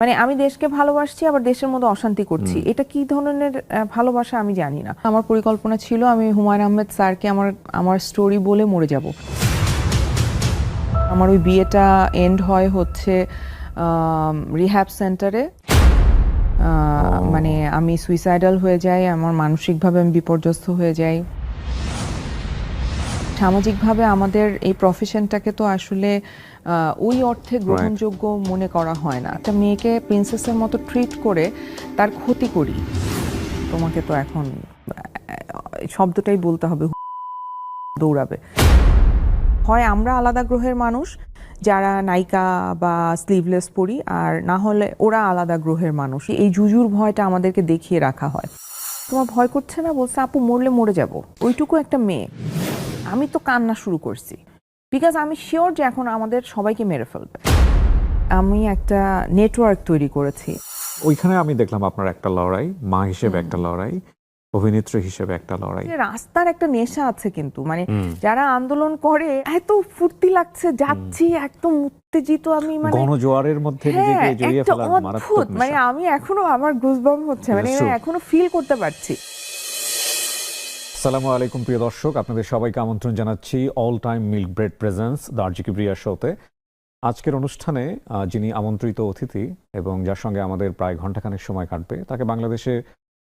মানে আমি দেশকে ভালোবাসছি আবার দেশের মধ্যে অশান্তি করছি, এটা কি ধরনের ভালোবাসা আমি জানি না। আমার পরিকল্পনা ছিল আমি হুমায়ুন আহমেদ স্যারকে আমার আমার স্টোরি বলে মরে যাব। আমার ওই বিয়েটা এন্ড হয় হচ্ছে রিহ্যাব সেন্টারে। মানে আমি সুইসাইডাল হয়ে যাই, আমার মানসিকভাবে আমি বিপর্যস্ত হয়ে যাই। সামাজিকভাবে আমাদের এই প্রফেশনটাকে তো আসলে ওই অর্থে গ্রহণযোগ্য মনে করা হয় না। একটা মেয়েকে প্রিন্সেসের মতো ট্রিট করে তার ক্ষতি করি, তোমাকে তো এখন শব্দটাই বলতে হবে, দৌড়াবে। হয় আমরা আলাদা গ্রহের মানুষ যারা নায়িকা বা স্লিভলেস পরি, আর না হলে ওরা আলাদা গ্রহের মানুষ। এই জুজুর ভয়টা আমাদেরকে দেখিয়ে রাখা হয়। তোমার ভয় করছে না? বলছে আপু মরলে মরে যাব। ওইটুকু একটা মেয়ে। আমি তো কান্না শুরু করছি, বিকজ আমি শিওর যে এখন আমাদের সবাইকে মেরে ফেলবে। আমি একটা নেটওয়ার্ক তৈরি করেছি। ওইখানে আমি দেখলাম আপনার একটা লড়াই, মা হিসেবে একটা লড়াই, অভিনেত্রী হিসেবে একটা লড়াই। রাস্তার একটা নেশা আছে কিন্তু, মানে যারা আন্দোলন করে এত ফুর্তি লাগছে, যাচ্ছি একদম উত্তেজিত আমি, মানে গণজোয়ারের মধ্যে নিজেকে জড়িয়ে ফেলার মারাত্মক নেশা। মানে আমি এখনো আমার গুজবাম্প হচ্ছে, মানে এখনো ফিল করতে পারছি। আসসালামু আলাইকুম প্রিয় দর্শক, আপনাদের সবাইকে আমন্ত্রণ জানাচ্ছি all time milk bread presents the আরজিকি ব্রিয়া শোতে। আজকের অনুষ্ঠানে যিনি আমন্ত্রিত অতিথি এবং যার সঙ্গে আমাদের প্রায় ঘণ্টাখানেক সময় কাটবে, তাকে বাংলাদেশে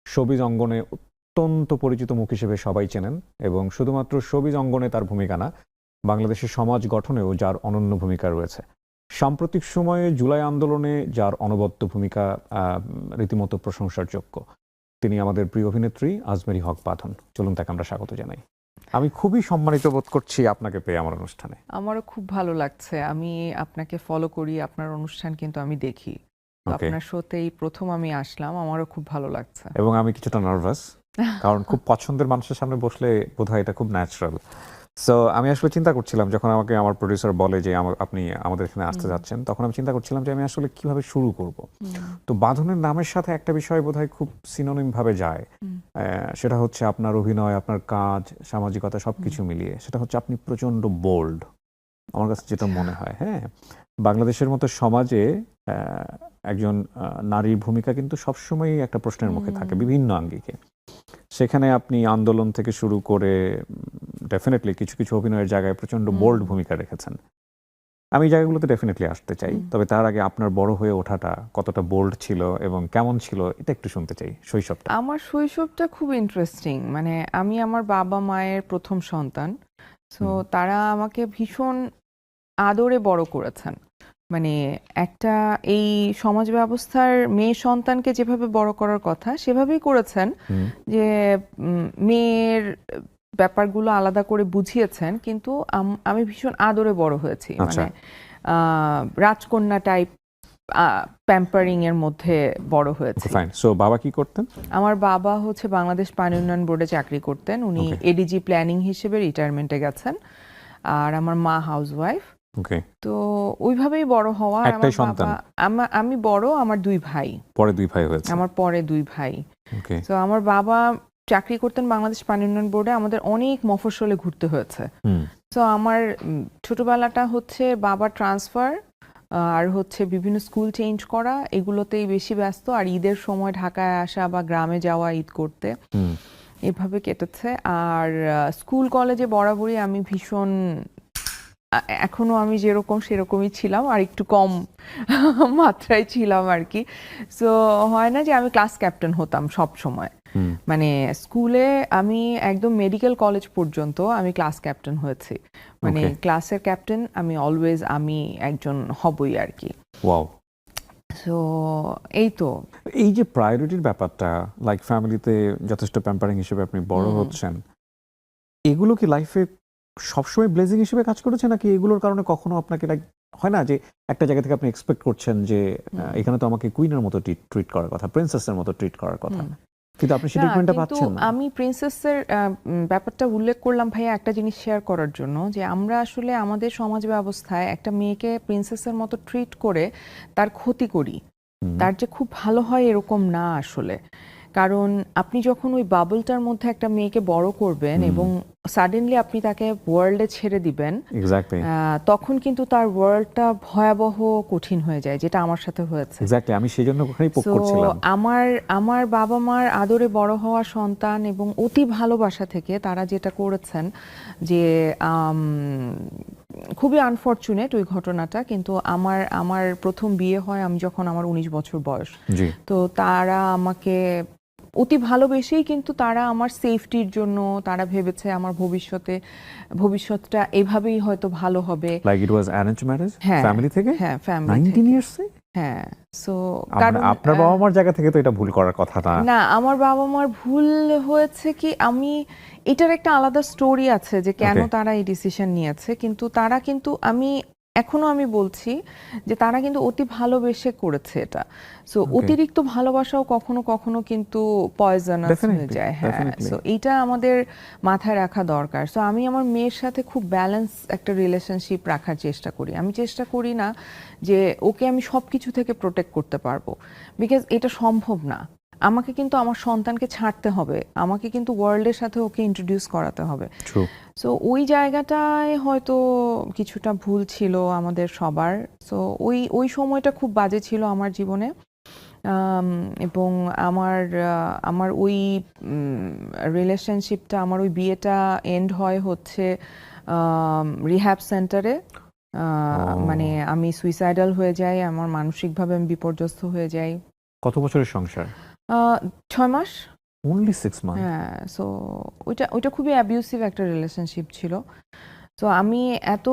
শোবিজ অঙ্গনে অত্যন্ত পরিচিত মুখ হিসেবে সবাই চেনেন, এবং শুধুমাত্র শোবিজ অঙ্গনে তার ভূমিকা না, বাংলাদেশের সমাজ গঠনেও যার অনন্য ভূমিকা রয়েছে। সাম্প্রতিক সময়ে জুলাই আন্দোলনে যার অনবদ্য ভূমিকা রীতিমতো প্রশংসার যোগ্য, তিনি আমাদের প্রিয় অভিনেত্রী আজমেরী হক বাঁধন। চলুন তাকে আমরা স্বাগত জানাই। আমি খুবই সম্মানিত বোধ করছি আপনাকে পেয়ে আমার অনুষ্ঠানে। আমারও খুব ভালো লাগছে। আমি আপনাকে ফলো করি, আপনার অনুষ্ঠান কিন্তু আমি দেখি। আপনার শোতেই প্রথম আমি আসলাম, আমারও খুব ভালো লাগছে। এবং আমি কিছুটা নার্ভাস, কারণ খুব পছন্দের মানুষের সামনে বসলে বোধহয় এটা খুব ন্যাচারাল। সো আমি আসলে চিন্তা করছিলাম, যখন আমাকে আমার প্রডিউসার বলে যে আপনি আমাদের এখানে আসতে যাচ্ছেন, তখন আমি চিন্তা করছিলাম যে আমি আসলে কিভাবে শুরু করব। তো বাঁধনের নামের সাথে একটা বিষয় বোধহয় খুব সিনোনিম ভাবে যায়, সেটা হচ্ছে আপনার অভিনয়, আপনার কাজ, সামাজিকতা সবকিছু মিলিয়ে সেটা হচ্ছে আপনি প্রচন্ড বোল্ড, আমার কাছে যেটা মনে হয়। হ্যাঁ, বাংলাদেশের মতো সমাজে একজন নারীর ভূমিকা কিন্তু সবসময়ই একটা প্রশ্নের মুখে থাকে বিভিন্ন আঙ্গিকে। সেখানে আপনি আন্দোলন থেকে শুরু করে ডেফিনেটলি কিছু কিছু অভিনয়ের জায়গায় প্রচন্ড বোল্ড ভূমিকা রেখেছেন। আমি এই জায়গাগুলোতে ডেফিনেটলি আসতে চাই, তবে তার আগে আপনার বড় হয়ে ওঠাটা কতটা বোল্ড ছিল এবং কেমন ছিল এটা একটু শুনতে চাই, শৈশবটা। আমার শৈশবটা খুব ইন্টারেস্টিং। মানে আমি আমার বাবা মায়ের প্রথম সন্তান, সো তারা আমাকে ভীষণ আদরে বড় করেছেন। মানে একটা এই সমাজ ব্যবস্থার মেয়ে সন্তানকে যেভাবে বড় করার কথা সেভাবেই করেছেন, যে মেয়ের ব্যাপারগুলো আলাদা করে বুঝিয়েছেন, কিন্তু আমি ভীষণ আদরে বড় হয়েছি। মানে রাজকন্যা টাইপ প্যাম্পারিং এর মধ্যে বড় হয়েছে। সো বাবা কি করতেন? আমার বাবা হচ্ছে বাংলাদেশ পানি উন্নয়ন বোর্ডে চাকরি করতেন, উনি এডিজি প্ল্যানিং হিসেবে রিটায়ারমেন্টে গেছেন। আর আমার মা হাউসওয়াইফ। তো ওইভাবেই বড় হওয়া। একটাই সন্তান? আমি বড়, আমার দুই ভাই। পরে দুই ভাই হয়েছে? আমার পরে দুই ভাই। তো আমার বাবা চাকরি করতেন বাংলাদেশ পানি উন্নয়ন বোর্ডে, আমাদের অনেক মফস্বলে ঘুরতে হয়েছে। তো আমার ছোটবেলাটা হচ্ছে বাবা ট্রান্সফার আর হচ্ছে বিভিন্ন স্কুল চেঞ্জ করা, এগুলোতেই বেশি ব্যস্ত। আর ঈদের সময় ঢাকায় আসা বা গ্রামে যাওয়া ঈদ করতে, এভাবে কেটেছে। আর স্কুল কলেজে বরাবরই আমি ভীষণ, এখনো আমি যেরকম সেরকমই ছিলাম, আর একটু কম মাত্রায় ছিলাম আর কি। সো হয় না যে আমি ক্লাস ক্যাপ্টেন হতাম সব সময়। মানে স্কুলে আমি একদম মেডিকেল কলেজ পর্যন্ত আমি ক্লাস ক্যাপ্টেন হয়েছি। মানে ক্লাসের ক্যাপ্টেন আমি অলওয়েজ, আমি একজন হবই আর কি। ওয়াও। সো এই তো, এই যে প্রায়োরিটির ব্যাপারটা, লাইক ফ্যামিলিতে যথেষ্ট প্যাম্পারিং হিসেবে আপনি বড় হচ্ছেন, এগুলো কি লাইফে সবসময় ব্লেজিং হিসেবে কাজ করেছে, নাকি এগুলোর কারণে কখনো আপনাকে লাইক হয় না যে একটা জায়গা থেকে আপনি এক্সপেক্ট করছেন যে এখানে তো আমাকে কুইনের মতো ট্রিট করার কথা, প্রিন্সেসের মতো ট্রিট করার কথা, কিন্তু আপনি সেই ট্রিটমেন্টটা পাচ্ছেন না? আমি প্রিন্সেসের ব্যাপারটা উল্লেখ করলাম ভাইয়া একটা জিনিস শেয়ার করার জন্য, যে আমরা আসলে আমাদের সমাজ ব্যবস্থায় একটা মেয়েকে প্রিন্সেসের মতো ট্রিট করে তার ক্ষতি করি। তার যে খুব ভালো হয় এরকম না আসলে। কারণ আপনি যখন ওই বাবলটার মধ্যে একটা মেয়েকে বড় করবেন এবং সাডেনলি আপনি তাকে ওয়ার্ল্ডে ছেড়ে দিবেন, তখন কিন্তু তার ওয়ার্ল্ডটা ভয়াবহ কঠিন হয়ে যায়, যেটা আমার সাথে হয়েছে। আমি সেই জন্য ওখানেই পোক করছিলাম। আমার বাবা মার আদরে বড় হওয়া সন্তান এবং অতি ভালোবাসা থেকে তারা যেটা করেছেন যে খুবই আনফরচুনেট ওই ঘটনাটা, কিন্তু আমার প্রথম বিয়ে হয় আমি যখন আমার 19 বছর বয়স। তো তারা আমাকে অতি ভালোবেসেই, কিন্তু তারা আমার সেফটির জন্য তারা ভেবেছে আমার ভবিষ্যৎটা এভাবেই হয়তো ভালো হবে। Like it was arrange marriage, family থেকে? হ্যাঁ, ফ্যামিলি 19 ইয়ার্স। হ্যাঁ, সো কারণ আপনার বাবা মার জায়গা থেকে তো এটা ভুল করার কথা না। না, আমার বাবা মার ভুল হয়েছে কি, আমি এটার একটা আলাদা স্টোরি আছে যে কেন তারা এই ডিসিশন নিয়েছে, কিন্তু তারা কিন্তু এখনো আমি বলছি যে তারা কিন্তু অতি ভালোবেসে করেছে এটা। সো অতিরিক্ত ভালোবাসাও কখনো কখনো কিন্তু পয়জনাস হয়ে যায়। হ্যাঁ, সো এইটা আমাদের মাথায় রাখা দরকার। সো আমি আমার মেয়ের সাথে খুব ব্যালেন্স একটা রিলেশনশিপ রাখার চেষ্টা করি। আমি চেষ্টা করি না যে ওকে আমি সবকিছু থেকে প্রোটেক্ট করতে পারবো, বিকজ এটা সম্ভব না। আমাকে কিন্তু আমার সন্তানকে ছাড়তে হবে, আমাকে কিন্তু ওয়ার্ল্ডের সাথে ওকে ইন্ট্রোডিউস করাতে হবে। সো ওই জায়গাটায় হয়তো কিছুটা ভুল ছিল আমাদের সবার। সো ওই সময়টা খুব বাজে ছিল আমার জীবনে, এবং আমার ওই রিলেশনশিপটা, আমার ওই বিয়েটা এন্ড হয় হচ্ছে রিহ্যাব সেন্টারে। মানে আমি সুইসাইডাল হয়ে যাই, আমার মানসিকভাবে আমি বিপর্যস্ত হয়ে যাই। কত বছরের সংসার? 6 মাস। Only 6 months? হ্যাঁ, সো ওইটা খুবই অ্যাবিউসিভ একটা রিলেশনশিপ ছিল। তো আমি এত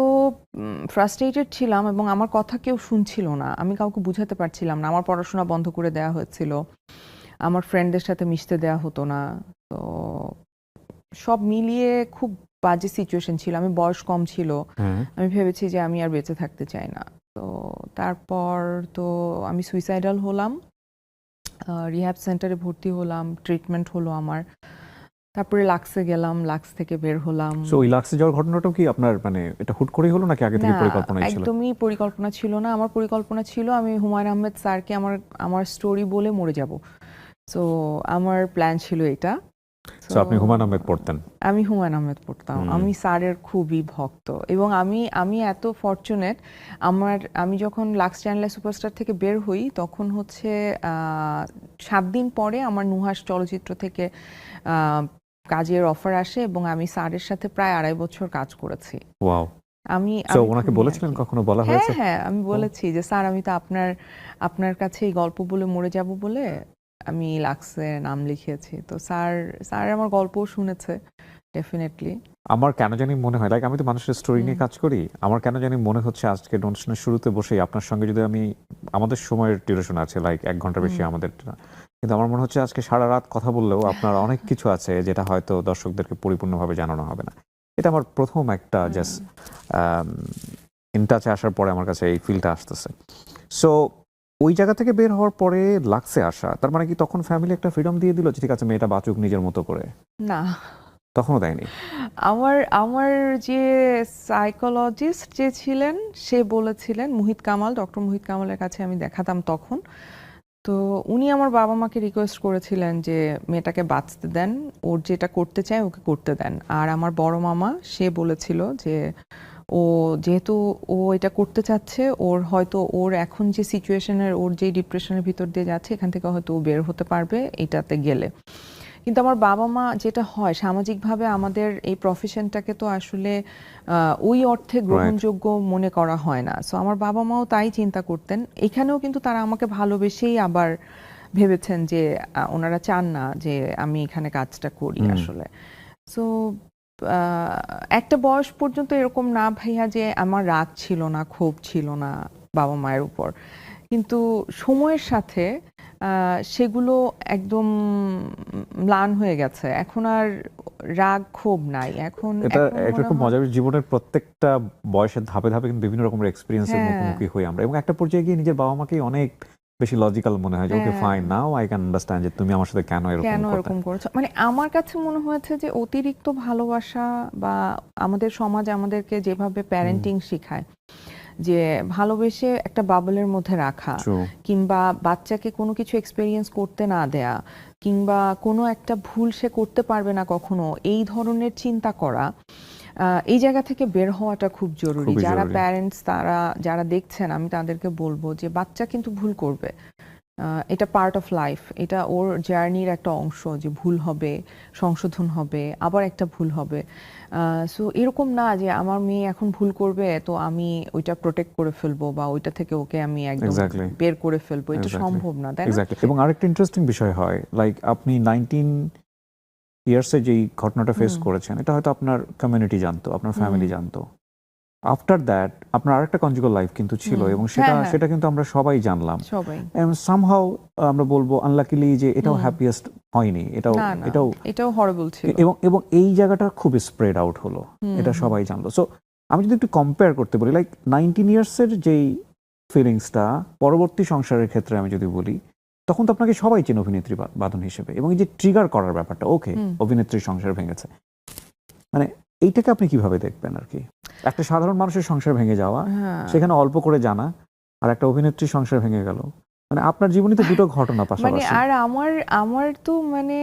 ফ্রাস্ট্রেটেড ছিলাম এবং আমার কথা কেউ শুনছিল না, আমি কাউকে বুঝাতে পারছিলাম না। আমার পড়াশোনা বন্ধ করে দেওয়া হয়েছিল, আমার ফ্রেন্ডদের সাথে মিশতে দেওয়া হতো না। তো সব মিলিয়ে খুব বাজে সিচুয়েশন ছিল। আমি বয়স কম ছিল, আমি ভেবেছি যে আমি আর বেঁচে থাকতে চাই না। তো তারপর তো আমি সুইসাইডাল হলাম, রিহ্যাব সেন্টারে ভর্তি হলাম, ট্রিটমেন্ট হলো আমার। তারপরে লাক্সে গেলাম, লাক্স থেকে বের হলাম। সো ওই লাক্সে যাওয়ার ঘটনাটা কি আপনার মানে এটা হুট করেই হলো নাকি আগে থেকে পরিকল্পনা ছিল? একদমই পরিকল্পনা ছিল না। আমার পরিকল্পনা ছিল আমি হুমায়ুন আহমেদ স্যারকে আমার স্টোরি বলে মরে যাব। সো আমার প্ল্যান ছিল এটা। সো আপনি হুমায়ুন আহমেদ পড়তেন? আমি হুমায়ুন আহমেদ পড়তাম। আমি স্যারের খুবই ভক্ত এবং আমি এত ফরচুনেট, আমি যখন লাক্স চ্যানেলের সুপারস্টার থেকে বের হই তখন হচ্ছে 7 দিন পরে আমার নুহাস চলচ্চিত্র থেকে কাজের অফার আসে এবং আমি স্যারের সাথে প্রায় 2.5 বছর কাজ করেছি। ওয়াও। আমি ওনাকে বলেছিলেন, কখনো বলা হয়েছে? হ্যাঁ, আমি বলেছি যে স্যার আমি তো আপনার কাছে এই গল্প বলে মরে যাব বলে আমি লাক্সে নাম লিখিয়েছি। তো স্যার আমার গল্পও শুনেছে ডেফিনেটলি। আমার কেন জানি মনে হয়, লাইক আমি তো মানুষের স্টোরি নিয়ে কাজ করি, আমার কেন জানি মনে হচ্ছে আজকে অনুষ্ঠানের শুরুতে বসেই আপনার সঙ্গে যদি আমাদের সময়ের ডিউরেশন আছে লাইক 1 ঘন্টার বেশি আমাদের, কিন্তু আমার মনে হচ্ছে আজকে সারা রাত কথা বললেও আপনার অনেক কিছু আছে যেটা হয়তো দর্শকদেরকে পরিপূর্ণভাবে জানানো হবে না। এটা আমার প্রথম একটা জাস্ট ইন টাচে আসার পরে আমার কাছে এই ফিলটা আসতেছে। সো ওই জায়গা থেকে বের হওয়ার পরে লাক্সে আসা, তার মানে কি তখন ফ্যামিলি একটা ফ্রিডম দিয়ে দিল যে ঠিক আছে মেয়েটা বাঁচুক নিজের মতো করে? না, তখনও দেয়নি। আমার যে সাইকোলজিস্ট যে ছিলেন সে বলেছিলেন, ডক্টর মুহিত কামালের কাছে আমি দেখাতাম তখন। তো উনি আমার বাবা মাকে রিকোয়েস্ট করেছিলেন যে মেয়েটাকে বাঁচতে দেন, ওর যেটা করতে চায় ওকে করতে দেন। আর আমার বড় মামা সে বলেছিল যে যেহেতু ও এটা করতে চাচ্ছে, ওর এখন যে সিচুয়েশনের, ওর যে ডিপ্রেশনের ভিতর দিয়ে যাচ্ছে, এখান থেকে হয়তো ও বের হতে পারবে এটাতে গেলে। কিন্তু আমার বাবা মা যেটা হয় সামাজিকভাবে আমাদের এই প্রফেশনটাকে তো আসলে ওই অর্থে গ্রহণযোগ্য মনে করা হয় না। সো আমার বাবা মাও তাই চিন্তা করতেন। এখানেও কিন্তু তারা আমাকে ভালোবেসেই আবার ভেবেছেন যে ওনারা চান না যে আমি এখানে কাজটা করি আসলে। সো একটা বয়স পর্যন্ত এরকম না ভাইয়া যে আমার রাগ ছিল না, ক্ষোভ ছিল না বাবা মায়ের উপর, কিন্তু সময়ের সাথে সেগুলো একদম ম্লান হয়ে গেছে। এখন আর রাগ ক্ষোভ নাই। এখন এটা একটা খুব মজার, জীবনের প্রত্যেকটা বয়সের ধাপে ধাপে কিন্তু বিভিন্ন রকমের এক্সপেরিয়েন্সের মুখোমুখি হই আমরা, এবং একটা পর্যায়ে গিয়ে নিজের বাবা মাকেই অনেক বেশি লজিক্যাল মনে হয় যে okay fine, now I can understand যে তুমি আমার সাথে কেন এরকম করছো। মানে আমার কাছে মনে হয়েছে যে অতিরিক্ত ভালোবাসা বা আমাদের সমাজ আমাদেরকে যেভাবে প্যারেন্টিং শেখায় যে ভালোবেসে একটা বাবলের মধ্যে রাখা, কিংবা বাচ্চাকে কোনো কিছু এক্সপেরিয়েন্স করতে না দেয়া, কিংবা কোনো একটা ভুল সে করতে পারবে না কখনো, এই ধরনের চিন্তা করা, এই জায়গা থেকে বের হওয়াটা খুব জরুরি। যারা প্যারেন্টস, তারা যারা দেখছেন, আমি তাদেরকে বলবো যে বাচ্চা কিন্তু ভুল করবে, এটা পার্ট অফ লাইফ, এটা ওর জার্নির একটা অংশ, যে ভুল হবে, সংশোধন হবে, আবার একটা ভুল হবে। সো এরকম না যে আমার মেয়ে এখন ভুল করবে তো আমি ওইটা প্রোটেক্ট করে ফেলবো বা ওইটা থেকে ওকে আমি একদম বের করে ফেলবো, এটা সম্ভব না, তাই না? এবং আরেকটা ইন্টারেস্টিং বিষয় হয়, লাইক আপনি 19 ইয়ার্সে যেই ঘটনাটা ফেস করেছেন, এটা হয়তো আপনার কমিউনিটি জানতো, আপনার ফ্যামিলি জানতো। আফটার দ্যাট আপনার আরেকটা কনজুগাল লাইফ কিন্তু ছিল, এবং সেটা কিন্তু আমরা সবাই জানলাম। সামহাউ আমরা বলবো আনলাকিলি যে এটাও হ্যাপিয়েস্ট হয়নি, এটাও হরিবল ছিল, এবং এই জায়গাটা খুব স্প্রেড আউট হলো, এটা সবাই জানলো। সো আমি যদি একটু কম্পেয়ার করতে বলি, লাইক 19 ইয়ার্সের যেই ফিলিংসটা পরবর্তী সংসারের ক্ষেত্রে আমি যদি বলি, তখন তো আপনাকে সবাই চেন অভিনেত্রী বাঁধন হিসেবে, এবং এই যে ট্রিগার করার ব্যাপারটা, ওকে অভিনেত্রীর সংসার ভেঙেছে, মানে এইটাকে আপনি কিভাবে দেখবেন আর কি? একটা সাধারণ মানুষের সংসার ভেঙে যাওয়া, সেখানে অল্প করে জানা, আর একটা অভিনেত্রীর সংসার ভেঙে গেল, মানে আপনার জীবনে তো দুটো ঘটনা পাশাপাশি। আর আমার তো মানে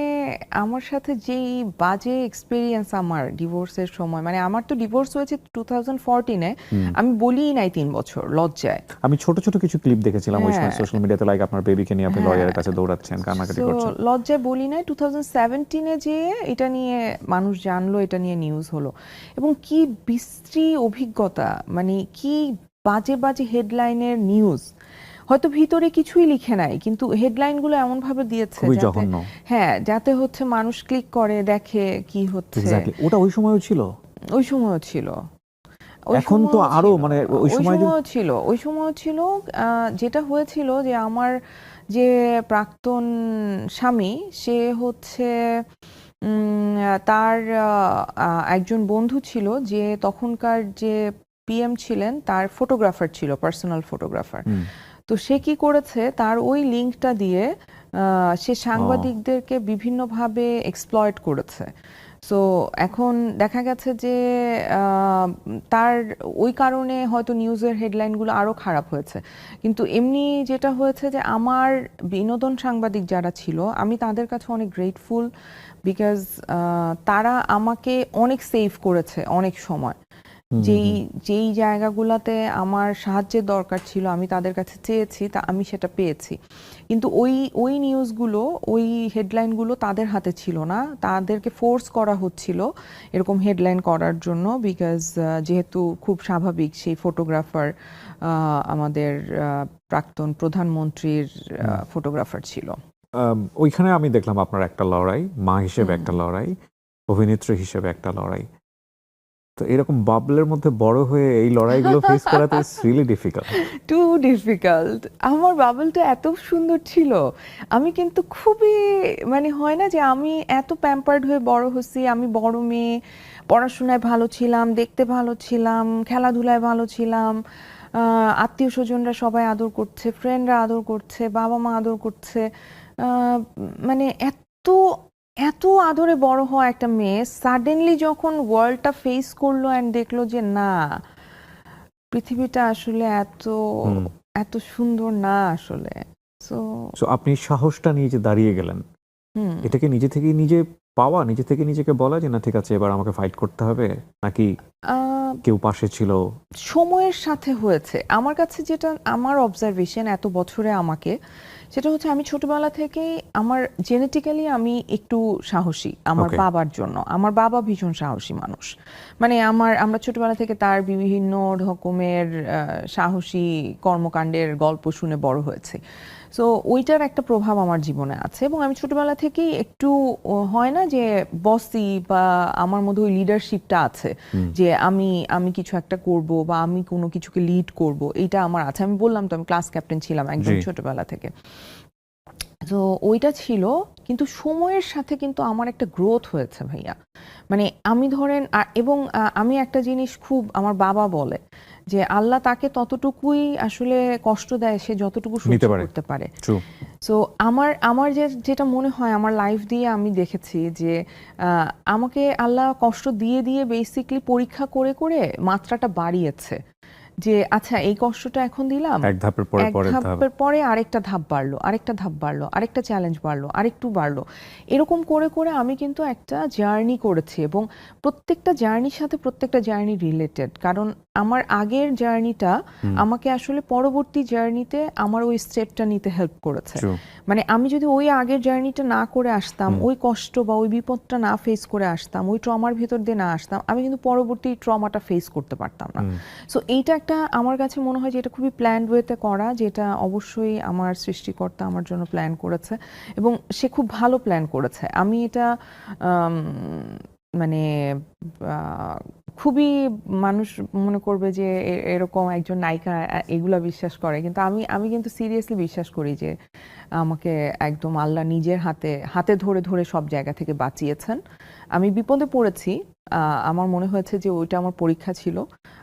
আমার সাথে যেই বাজে এক্সপেরিয়েন্স আমার ডিভোর্সের সময়, মানে আমার তো ডিভোর্স হয়েছে 2014-এ, আমি বলিই নাই 3 বছর লজ্জায়। আমি ছোট ছোট কিছু ক্লিপ দেখেছিলাম ওই সময় সোশ্যাল মিডিয়াতে, লাইক আপনার বেবিকে নিয়ে আপনি লয়ারের কাছে দৌড়াচ্ছেন, কান্নাকাটি করছেন। লজ্জায় বলি নাই। 2017-এ যে এটা নিয়ে মানুষ জানলো, এটা নিয়ে নিউজ হলো, এবং কি বিশ্রী অভিজ্ঞতা, মানে কি বাজে বাজে হেডলাইনের নিউজ, হয়তো ভিতরে কিছুই লিখে নাই, কিন্তু হেডলাইনগুলো এমন ভাবে দিয়েছে যাতে হচ্ছে মানুষ ক্লিক করে দেখে কি হচ্ছে। ওটা ওই সময়ও ছিল, এখন তো আরো, মানে ওই সময় ছিল। যেটা হয়েছিল যে আমার যে প্রাক্তন স্বামী, সে হচ্ছে তার একজন বন্ধু ছিল যে তখনকার যে পিএম ছিলেন, তার ফটোগ্রাফার ছিল, পার্সোনাল ফটোগ্রাফার। তো সে কি করেছে, তার ওই লিঙ্কটা দিয়ে সে সাংবাদিকদেরকে বিভিন্নভাবে এক্সপ্লয়েট করেছে। সো এখন দেখা গেছে যে তার ওই কারণে হয়তো নিউজের হেডলাইনগুলো আরো খারাপ হয়েছে। কিন্তু এমনি যেটা হয়েছে যে আমার বিনোদন সাংবাদিক যারা ছিল, আমি তাদের কাছে অনেক গ্রেটফুল, বিকজ তারা আমাকে অনেক সেভ করেছে অনেক সময়। যেই জায়গাগুলোতে আমার সাহায্যের দরকার ছিল, আমি তাদের কাছে চেয়েছি, তা আমি সেটা পেয়েছি। কিন্তু ওই নিউজগুলো, ওই হেডলাইনগুলো তাদের হাতে ছিল না, তাদেরকে ফোর্স করা হচ্ছিল এরকম হেডলাইন করার জন্য, বিকজ যেহেতু খুব স্বাভাবিক সেই ফটোগ্রাফার আমাদের প্রাক্তন প্রধানমন্ত্রীর ফটোগ্রাফার ছিল। ওইখানে আমি দেখলাম আপনার একটা লড়াই, মা হিসেবে একটা লড়াই, অভিনেত্রী হিসেবে একটা লড়াই। তো এরকম বাবলের মধ্যে বড় হয়ে এই লড়াইগুলো ফেস করাতে ইটস রিয়েলি ডিফিকাল্ট। আমার বাবলটা এত সুন্দর ছিল, আমি কিন্তু খুবই, মানে হয় না যে আমি এত প্যাম্পার্ড হয়ে বড় হচ্ছি, আমি বড় মেয়ে, পড়াশোনায় ভালো ছিলাম, দেখতে ভালো ছিলাম, খেলাধুলায় ভালো ছিলাম, আত্মীয় স্বজনরা সবাই আদর করছে, ফ্রেন্ডরা আদর করছে, বাবা মা আদর করছে, মানে এত আদরে বড় হওয়া একটা মেয়ে সাডেনলি যখন ওয়ার্ল্ডটা ফেস করলো অ্যান্ড দেখলো যে না, পৃথিবীটা আসলে এত সুন্দর না আসলে। সো আপনি সাহসটা নিয়ে যে দাঁড়িয়ে গেলেন, এটাকে নিজে থেকে নিজে পাওয়া, নিজে থেকে নিজেকে বলা যে না ঠিক আছে এবার আমাকে ফাইট করতে হবে, নাকি কেউ পাশে ছিল? সময়ের সাথে হয়েছে। আমার কাছে যেটা আমার অবজারভেশন এত বছরে আমাকে, সেটা হচ্ছে আমি ছোটবেলা থেকেই আমার জেনেটিক্যালি আমি একটু সাহসী আমার বাবার জন্য। আমার বাবা ভীষণ সাহসী মানুষ, মানে আমরা ছোটবেলা থেকে তার বিভিন্ন রকমের সাহসী কর্মকাণ্ডের গল্প শুনে বড় হয়েছে। সো ওইটার একটা প্রভাব আমার জীবনে আছে, এবং আমি ছোটবেলা থেকেই একটু হয় না যে বসি, বা আমার মধ্যে ওই লিডারশিপটা আছে যে আমি কিছু একটা করব বা আমি কোনো কিছুকে লিড করব, এইটা আমার আছে। আমি বললাম তো আমি ক্লাস ক্যাপ্টেন ছিলাম একদম ছোটবেলা থেকে, তো ওইটা ছিল। কিন্তু সময়ের সাথে কিন্তু আমার একটা গ্রোথ হয়েছে ভাইয়া, মানে আমি ধরেন, এবং আমি একটা জিনিস খুব আমার বাবা বলে যে আল্লাহ তাকে ততটুকুই আসলে কষ্ট দেয় সে যতটুকু সহ্য করতে পারে। সো আমার যেটা মনে হয় আমার লাইফ দিয়ে আমি দেখেছি যে আমাকে আল্লাহ কষ্ট দিয়ে দিয়ে বেসিকলি পরীক্ষা করে করে মাত্রাটা বাড়িয়েছে, যে আচ্ছা এই কষ্টটা এখন দিলাম, এক ধাপের পরে এক ধাপের পরে আরেকটা ধাপ বাড়লো, আরেকটা ধাপ বাড়লো, আরেকটা চ্যালেঞ্জ বাড়লো, আরেকটু বাড়লো, এরকম করে করে আমি কিন্তু একটা জার্নি করেছি এবং প্রত্যেকটা জার্নির সাথে প্রত্যেকটা জার্নি রিলেটেড, কারণ আমার আগের জার্নিটা আমাকে আসলে পরবর্তী জার্নিতে আমার ওই স্টেপটা নিতে হেল্প করেছে। মানে আমি যদি ওই আগের জার্নিটা না করে আসতাম, ওই কষ্ট বা ওই বিপদটা না ফেস করে আসতাম, ওই ট্রমার ভিতর দিয়ে না আসতাম, আমি কিন্তু পরবর্তী ট্রমাটা ফেস করতে পারতাম না। সো এইটা একটা আমার কাছে মনে হয় যে এটা খুবই প্ল্যান্ড ওয়েতে করা, যেটা অবশ্যই আমার সৃষ্টিকর্তা আমার জন্য প্ল্যান করেছে এবং সে খুব ভালো প্ল্যান করেছে। আমি এটা মানে খুবই মানুষ মনে করবে যে এরকম একজন নায়িকা এগুলা বিশ্বাস করে, কিন্তু আমি কিন্তু সিরিয়াসলি বিশ্বাস করি যে আমাকে একদম আল্লাহ নিজের হাতে হাতে ধরে ধরে সব জায়গা থেকে বাঁচিয়েছেন। আমি বিপদে পড়েছি, আমার মনে হয়েছে যে ওইটা আমার পরীক্ষা ছিল,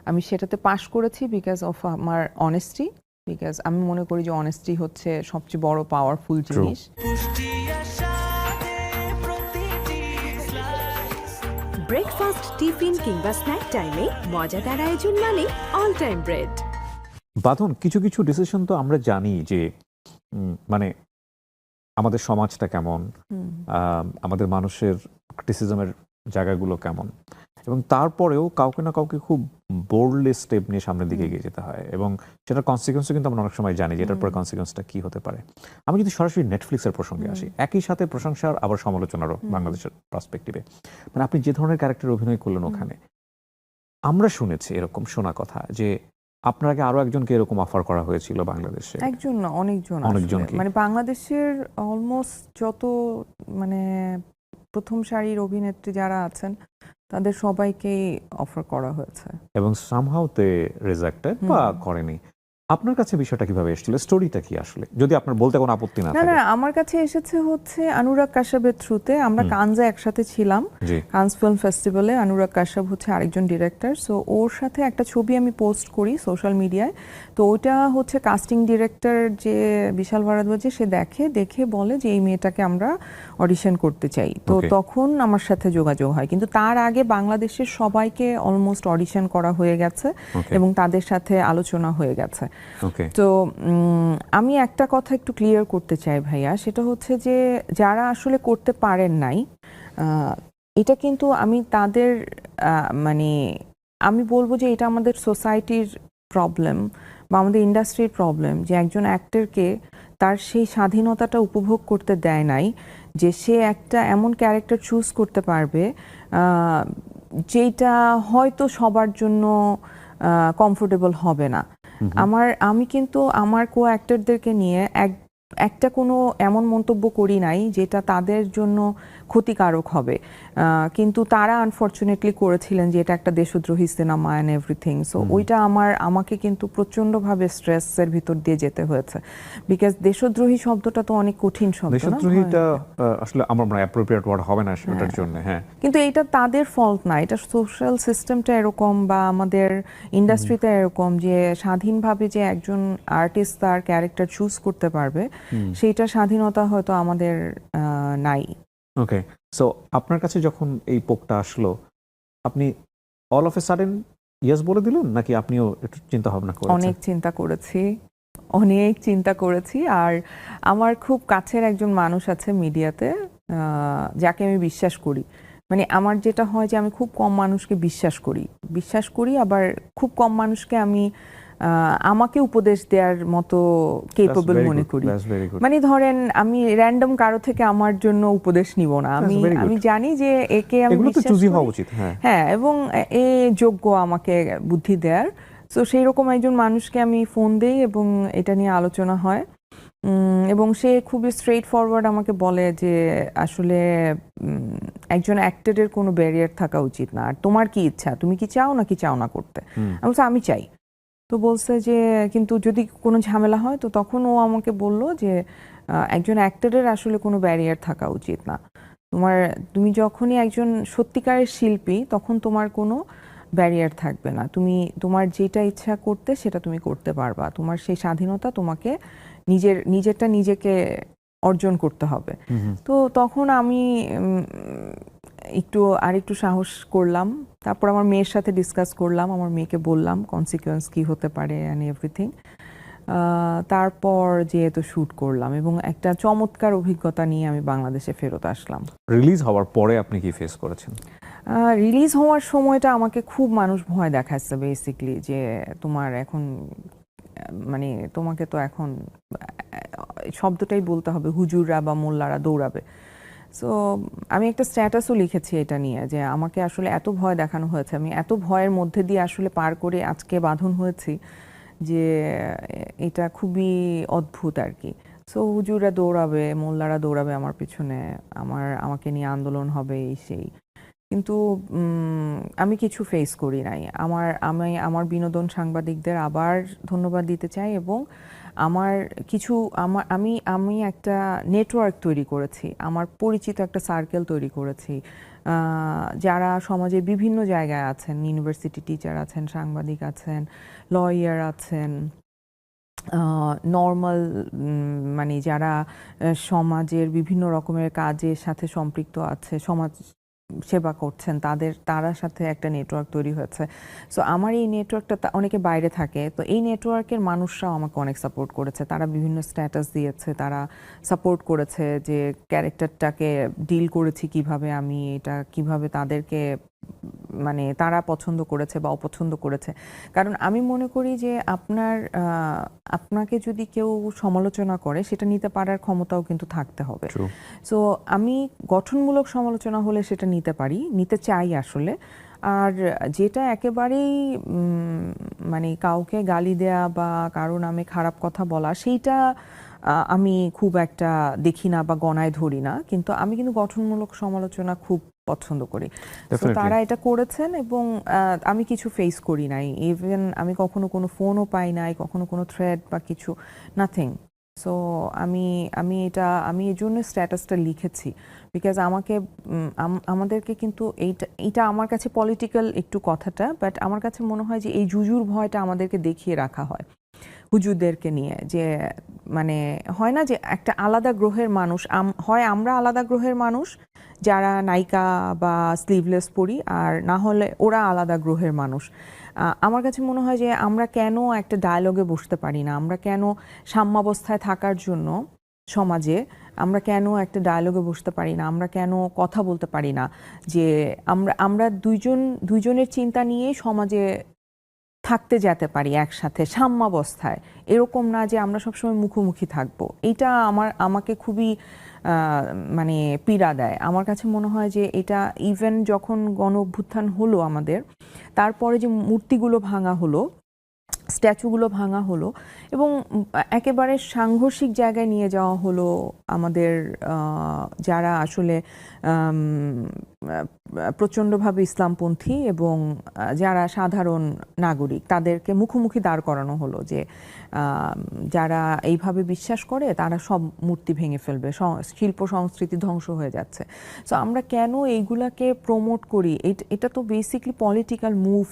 আমি সেটাতে পাশ করেছি বিকজ অফ আমার অনেস্টি, বিকজ আমি মনে করি যে অনেস্টি হচ্ছে সবচেয়ে বড় পাওয়ারফুল জিনিস। ব্রেকফাস্ট, টিফিন কিংবা স্ন্যাক টাইমে মজাদার আয়োজন মানে অল টাইম ব্রেড। বাঁধন, কিছু কিছু ডিসিশন তো আমরা জানি যে মানে আমাদের সমাজটা কেমন, আমাদের মানুষের ক্রিটিসিজমের জায়গাগুলো কেমন, এবং তারপরেও কাউকে না কাউকে খুব বোল্ডলি স্টেপ নিয়ে সামনের দিকে এগিয়ে যেতে হয় এবং সেটার কনসিকুয়েন্সও কিন্তু আমরা অনেক সময় জানি যে এটার পরে কনসিকুয়েন্সটা কি হতে পারে। আমি যদি সরাসরি নেটফ্লিক্সের প্রসঙ্গে আসি, একই সাথে প্রশংসার আবার সমালোচনারও বাংলাদেশের পার্সপেক্টিভে, মানে আপনি যে ধরনের ক্যারেক্টার অভিনয় করলেন ওখানে, আমরা শুনেছি এরকম শোনা কথা যে আপনার আগে আরো একজনকে এরকম অফার করা হয়েছিল বাংলাদেশে। একজন না, অনেকজন, অনেকজনকে। মানে বাংলাদেশের অলমোস্ট যত মানে প্রথম সারির অভিনেত্রী যারা আছেন তাদের সবাইকেই অফার করা হয়েছে এবং সামহাউ তে রিজেক্টেড বা করেনি। আপনার কাছে বিষয়টা কিভাবে এসেছিল, স্টোরিটা কি আসলে, যদি আপনার বলতে কোনো আপত্তি না থাকে? না, আমার কাছে এসেছে হচ্ছে অনুরাগ কাশ্যপের থ্রুতে। আমরা কানজা একসাথে ছিলাম, কানস ফিল্ম ফেস্টিভ্যালে। অনুরাগ কাশ্যপ হচ্ছে আরেকজন ডিরেক্টর, সো ওর সাথে একটা ছবি আমি পোস্ট করি সোশ্যাল মিডিয়ায়। তো ওইটা হচ্ছে কাস্টিং ডিরেক্টর যে বিশাল ভারদ্বাজে, সে দেখে বলে যে এই মেয়েটাকে আমরা অডিশন করতে চাই। তো তখন আমার সাথে যোগাযোগ হয়, কিন্তু তার আগে বাংলাদেশের সবাইকে অলমোস্ট অডিশন করা হয়ে গেছে এবং তাদের সাথে আলোচনা হয়ে গেছে। তো আমি একটা কথা একটু ক্লিয়ার করতে চাই ভাইয়া, সেটা হচ্ছে যে যারা আসলে করতে পারেন নাই, এটা কিন্তু আমি তাদের মানে আমি বলবো যে এটা আমাদের সোসাইটির প্রবলেম বা আমাদের ইন্ডাস্ট্রির প্রবলেম যে একজন অ্যাক্টরকে তার সেই স্বাধীনতাটা উপভোগ করতে দেয় নাই, যে সে একটা এমন ক্যারেক্টার চুজ করতে পারবে যেটা হয়তো সবার জন্য কমফোর্টেবল হবে না। আমি কিন্তু আমার কো অ্যাক্টরদেরকে নিয়ে একটা কোনো এমন মন্তব্য করি নাই যেটা তাদের জন্য ক্ষতিকারক হবে, কিন্তু তারা আনফর্চুনেটলি করেছিলেন যে এটা একটা দেশদ্রোহী সিনেমা অ্যান্ড এভরিথিং। সো ওইটা আমাকে কিন্তু প্রচন্ডভাবে স্ট্রেসের ভিতর দিয়ে যেতে হয়েছে, বিকজ দেশদ্রোহী শব্দটা তো অনেক কঠিন শব্দ। দেশদ্রোহীটা আসলে আমার মনে হয় অ্যাপ্রোপ্রিয়েট ওয়ার্ড হবে না সেটার জন্য। হ্যাঁ, কিন্তু এটা তাদের ফল্ট না, এটা সোশ্যাল সিস্টেমটা এরকম বা আমাদের ইন্ডাস্ট্রিতে এরকম যে স্বাধীনভাবে যে একজন আর্টিস্ট তার ক্যারেক্টার চুজ করতে পারবে, সেইটা স্বাধীনতা হয়তো আমাদের নাই। ওকে, সো আপনার কাছে যখন এই পোকটা আসলো, আপনি all of a sudden yes বলে দিলেন, নাকি আপনিও একটু চিন্তা ভাবনা করেছেন? অনেক চিন্তা করেছি। আর আমার খুব কাছের একজন মানুষ আছে মিডিয়াতে, যাকে আমি বিশ্বাস করি। মানে আমার যেটা হয় যে আমি খুব কম মানুষকে বিশ্বাস করি, আবার খুব কম মানুষকে আমি আমাকে উপদেশ দেওয়ার মতো কেপেবল মনে করি। মানে ধরেন আমি র্যান্ডম কারো থেকে আমার জন্য উপদেশ নিব না, আমি জানি যে একে আমি বিশ্বাস করি, হ্যাঁ, এবং এ যোগ্য আমাকে বুদ্ধি দেওয়ার। তো সেই রকম একজন মানুষকে আমি ফোন দেই এবং এটা নিয়ে আলোচনা হয়, এবং সে খুবই স্ট্রেইট ফরওয়ার্ড আমাকে বলে যে আসলে একজন অ্যাক্টরের কোনো ব্যারিয়ার থাকা উচিত না, আর তোমার কি ইচ্ছা, তুমি কি চাও নাকি চাও না করতে? আমি চাই। তো বলছে যে কিন্তু যদি কোনো ঝামেলা হয়, তো তখন ও আমাকে বলল যে একজন অ্যাক্টরের আসলে কোনো ব্যারিয়ার থাকা উচিত না, তুমি যখনই একজন সত্যিকারের শিল্পী তখন তোমার কোনো ব্যারিয়ার থাকবে না, তোমার যেটা ইচ্ছা করতে সেটা তুমি করতে পারবা, তোমার সেই স্বাধীনতা তোমাকে নিজেরটা নিজেকে অর্জন করতে হবে। তো তখন আমি আরেকটু সাহস করলাম, তারপর আমার মেয়ের সাথে ডিসকাস করলাম, আমার মেয়েকে বললাম কনসিকুয়েন্স কি হতে পারে অ্যান্ড এভরিথিং। তারপর যেহেতু শ্যুট করলাম এবং একটা চমৎকার অভিজ্ঞতা নিয়ে আমি বাংলাদেশে ফেরত আসলাম। রিলিজ হওয়ার পরে আপনি কি ফেস করেছেন? রিলিজ হওয়ার সময়টা আমাকে খুব মানুষ ভয় দেখাচ্ছে বেসিকলি, যে তোমার এখন মানে তোমাকে তো এখন শব্দটাই বলতে হবে, হুজুররা বা মোল্লারা দৌড়াবে। সো আমি একটা স্ট্যাটাসও লিখেছি এটা নিয়ে, যে আমাকে আসলে এত ভয় দেখানো হয়েছে, আমি এত ভয়ের মধ্যে দিয়ে আসলে পার করে আজকে বাঁধন হয়েছি, যে এটা খুবই অদ্ভুত আর কি। সো হুজুররা দৌড়াবে, মোল্লারা দৌড়াবে আমার পিছনে, আমাকে নিয়ে আন্দোলন হবে এই সেই, কিন্তু আমি কিছু ফেস করি নাই। আমার বিনোদন সাংবাদিকদের আবার ধন্যবাদ দিতে চাই, এবং আমি একটা নেটওয়ার্ক তৈরি করেছি, আমার পরিচিত একটা সার্কেল তৈরি করেছি, যারা সমাজে বিভিন্ন জায়গায় আছেন, ইউনিভার্সিটি টিচার আছেন, সাংবাদিক আছেন, লয়ার আছেন, নর্মাল মানে যারা সমাজের বিভিন্ন রকমের কাজের সাথে সম্পৃক্ত আছে, সমাজ সেবা করছেন, তারা সাথে একটা নেটওয়ার্ক তৈরি হয়েছে। সো আমার এই নেটওয়ার্কটা, অনেকে বাইরে থাকে, তো এই নেটওয়ার্কের মানুষরাও আমাকে অনেক সাপোর্ট করেছে, তারা বিভিন্ন স্ট্যাটাস দিয়েছে, তারা সাপোর্ট করেছে যে ক্যারেক্টারটাকে ডিল করেছি কিভাবে, আমি এটা কিভাবে তাদেরকে মানে তারা পছন্দ করেছে বা অপছন্দ করেছে। কারণ আমি মনে করি যে আপনাকে যদি কেউ সমালোচনা করে, সেটা নিতে পারার ক্ষমতাও কিন্তু থাকতে হবে। সো আমি গঠনমূলক সমালোচনা হলে সেটা নিতে চাই আসলে। আর যেটা একেবারেই মানে কাউকে গালি দেয়া বা কারো নামে খারাপ কথা বলা, সেইটা আমি খুব একটা দেখি না বা গণায় ধরি না, কিন্তু আমি কিন্তু গঠনমূলক সমালোচনা খুব পছন্দ করি। তো তারা এটা করেছেন এবং আমি কিছু ফেস করি নাই, ইভেন আমি কখনো কোনো ফোনও পাই নাই, কখনো কোনো থ্রেড বা কিছু, নাথিং। সো আমি এই জন্য স্ট্যাটাসটা লিখেছি, বিকজ আমাদেরকে কিন্তু এইটা আমার কাছে পলিটিক্যাল একটু কথাটা, বাট আমার কাছে মনে হয় যে এই জুজুর ভয়টা আমাদেরকে দেখিয়ে রাখা হয় হুজুরদেরকে নিয়ে, যে মানে হয় না যে একটা আলাদা গ্রহের মানুষ, হয় আমরা আলাদা গ্রহের মানুষ যারা নায়িকা বা স্লিভলেস পরি, আর না হলে ওরা আলাদা গ্রহের মানুষ। আমার কাছে মনে হয় যে আমরা কেন একটা ডায়ালগে বসতে পারি না, আমরা কেন সাম্যাবস্থায় থাকার জন্য সমাজে আমরা কেন একটা ডায়ালগে বসতে পারি না, আমরা কেন কথা বলতে পারি না, যে আমরা দুইজনের চিন্তা নিয়ে সমাজে থাকতে যেতে পারি একসাথে সাম্যাবস্থায়, এরকম না যে আমরা সবসময় মুখোমুখি থাকবো। এটা আমাকে খুবই মানে পীড়া দেয়। আমার কাছে মনে হয় যে এটা ইভেন যখন গণ অভ্যুত্থান হলো আমাদের, তারপরে যে মূর্তিগুলো ভাঙা হলো, স্ট্যাচুগুলো ভাঙা হলো এবং একেবারে সাংঘর্ষিক জায়গায় নিয়ে যাওয়া হলো আমাদের যারা আসলে প্রচণ্ডভাবে ইসলামপন্থী এবং যারা সাধারণ নাগরিক, তাদেরকে মুখোমুখি দাঁড় করানো হলো যে যারা এইভাবে বিশ্বাস করে তারা সব মূর্তি ভেঙে ফেলবে, শিল্প সংস্কৃতি ধ্বংস হয়ে যাচ্ছে। সো আমরা কেন এইগুলাকে প্রমোট করি? এটা তো বেসিকলি পলিটিক্যাল মুভ,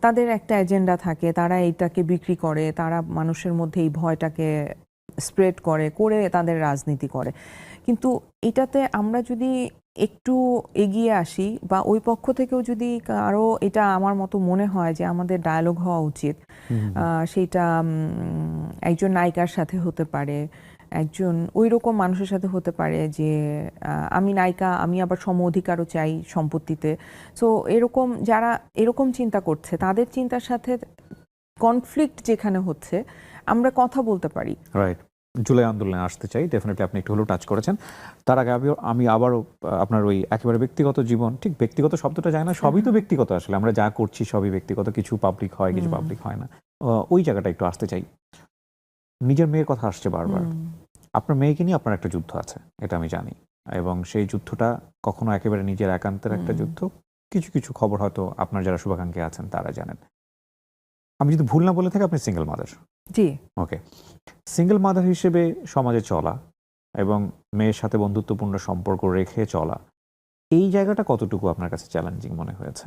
তাদের একটা এজেন্ডা থাকে, তারা এইটাকে বিক্রি করে, তারা মানুষের মধ্যে এই ভয়টাকে স্প্রেড করে তাদের রাজনীতি করে। কিন্তু এটাতে আমরা যদি একটু এগিয়ে আসি বা ওই পক্ষ থেকেও যদি কারো এটা আমার মতো মনে হয় যে আমাদের ডায়ালগ হওয়া উচিত, সেটা একজন নায়িকার সাথে হতে পারে, একজন ওই রকম মানুষের সাথে হতে পারে যে আমি নায়িকা, আমি আবার সম অধিকারও চাই সম্পত্তিতে। সো এরকম যারা এরকম চিন্তা করছে, তাদের চিন্তার সাথে কনফ্লিক্ট যেখানে হচ্ছে, আমরা কথা বলতে পারি। রাইট। জুলাই আন্দোলনে আসতে চাই, ডেফিনেটলি আপনি একটু হলেও টাচ করেছেন। তার আগে আমি আবারও আপনার ওই একেবারে ব্যক্তিগত জীবন, ঠিক ব্যক্তিগত শব্দটা যায় না, সবই তো ব্যক্তিগত, আসলে আমরা যা করছি সবই ব্যক্তিগত, কিছু পাবলিক হয়, কিছু পাবলিক হয় না, ওই জায়গাটা একটু আসতে চাই। নিজের মেয়ের কথা আসছে বারবার, আপনার মেয়েকে নিয়ে আপনার একটা যুদ্ধ আছে, এটা আমি জানি, এবং সেই যুদ্ধটা কখনো একেবারে নিজের একান্তের একটা যুদ্ধ, কিছু কিছু খবর হয়তো আপনার যারা শুভাকাঙ্ক্ষী আছেন তারা জানেন। আমি যদি ভুল না বলে থাকি, আপনি সিঙ্গেল মাদার। জি, ওকে। সিঙ্গেল মাদার হিসেবে সমাজে চলা এবং মেয়ের সাথে বন্ধুত্বপূর্ণ সম্পর্ক রেখে চলা, এই জায়গাটা কতটুকু আপনার কাছে চ্যালেঞ্জিং মনে হয়েছে?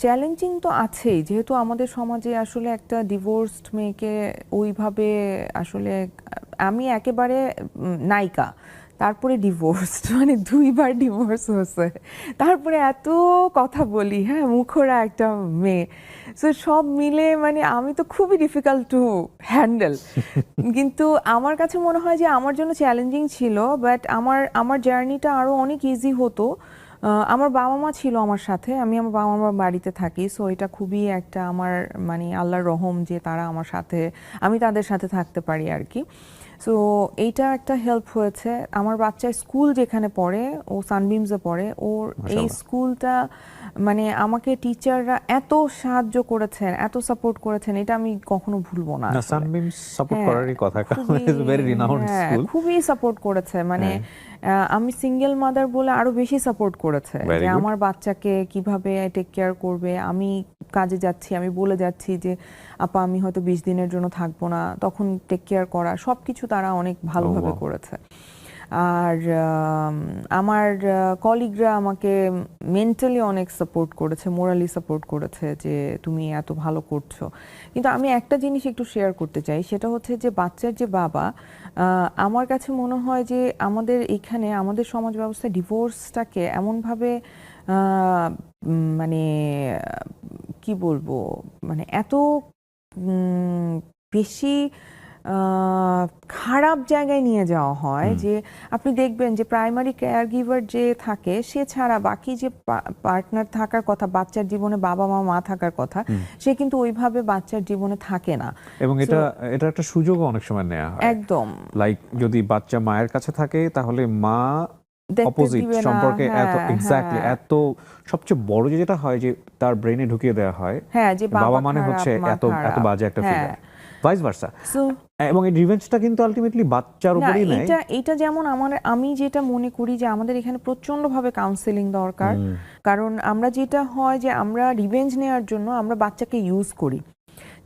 চ্যালেঞ্জিং তো আছেই, যেহেতু আমাদের সমাজে আসলে একটা ডিভোর্সড মেয়েকে ওইভাবে আসলে, আমি একেবারে নায়িকা, তারপরে ডিভোর্স, মানে 2বার ডিভোর্স হয়েছে, তারপরে এত কথা বলি, হ্যাঁ, মুখরা একটা মেয়ে। সো সব মিলে মানে আমি তো খুবই ডিফিকাল্ট টু হ্যান্ডেল। কিন্তু আমার কাছে মনে হয় যে আমার জন্য চ্যালেঞ্জিং ছিল, বাট আমার জার্নিটা আরো অনেক ইজি হতো। আমার বাবা মা ছিল আমার সাথে, আমি আমার বাবা মার বাড়িতে থাকি, সো এটা খুবই একটা আমার মানে আল্লাহর রহম যে তারা আমার সাথে, আমি তাদের সাথে থাকতে পারি আর কি। সো এইটা একটা হেল্প হয়েছে। আমার বাচ্চার স্কুল যেখানে পড়ে, ও সানবিমসে পড়ে, ওর এই স্কুলটা মানে আমাকে টিচাররা এত সাহায্য করেছেন, এত সাপোর্ট করেছেন, এটা আমি কখনো ভুলবো না। সানবিমস সাপোর্ট করারই কথা, কারণ ইটস ভেরি রিনাউন্ড স্কুল। খুবই সাপোর্ট করেছে, মানে আমি সিঙ্গেল মাদার বলে আরো বেশি সাপোর্ট করেছে যে আমার বাচ্চাকে কিভাবে টেক কেয়ার করবে। আমি কাজে যাচ্ছি, আমি বলে যাচ্ছি যে আপা আমি হয়তো 20 দিনের জন্য থাকবো না, তখন টেক কেয়ার করা, সবকিছু তারা অনেক ভালোভাবে করেছে। আর আমার কলিগরা আমাকে মেন্টালি অনেক সাপোর্ট করেছে, মোরালি সাপোর্ট করেছে যে তুমি এত ভালো করছো। কিন্তু আমি একটা জিনিস একটু শেয়ার করতে চাই, সেটা হচ্ছে যে বাচ্চার যে বাবা, আমার কাছে মনে হয় যে আমাদের এখানে আমাদের সমাজ ব্যবস্থায় ডিভোর্সটাকে এমনভাবে মানে কি বলবো, মানে এত বেশি খারাপ জায়গায় নিয়ে যাওয়া হয় যে আপনি দেখবেন যে প্রাইমারি কেয়ার গিভার যে থাকে সে ছাড়া বাকি যে পার্টনার থাকার কথা, বাচ্চার জীবনে বাবা মা থাকার কথা, সে কিন্তু ওইভাবে বাচ্চার জীবনে থাকে না। এবং এটা একটা সুযোগও অনেক সময় নেওয়া হয়, একদম লাইক যদি বাচ্চা মায়ের কাছে থাকে তাহলে মা অপোজিট সম্পর্কে এত এক্স্যাক্টলি এত সবচেয়ে বড় যেটা হয় যে তার ব্রেনে ঢুকিয়ে দেওয়া হয় হ্যাঁ যে বাবা মানে হচ্ছে এত বাজে একটা ফিগার, ভাইস ভার্সা। এবং এই রিভেঞ্জটা কিন্তু আলটিমেটলি বাচ্চার উপরেই নেয়। এটা যেমন আমি যেটা মনে করি যে আমাদের এখানে প্রচন্ডভাবে কাউন্সেলিং দরকার, কারণ আমরা যেটা হয় যে আমরা রিভেঞ্জ নেওয়ার জন্য আমরা বাচ্চাকে ইউজ করি,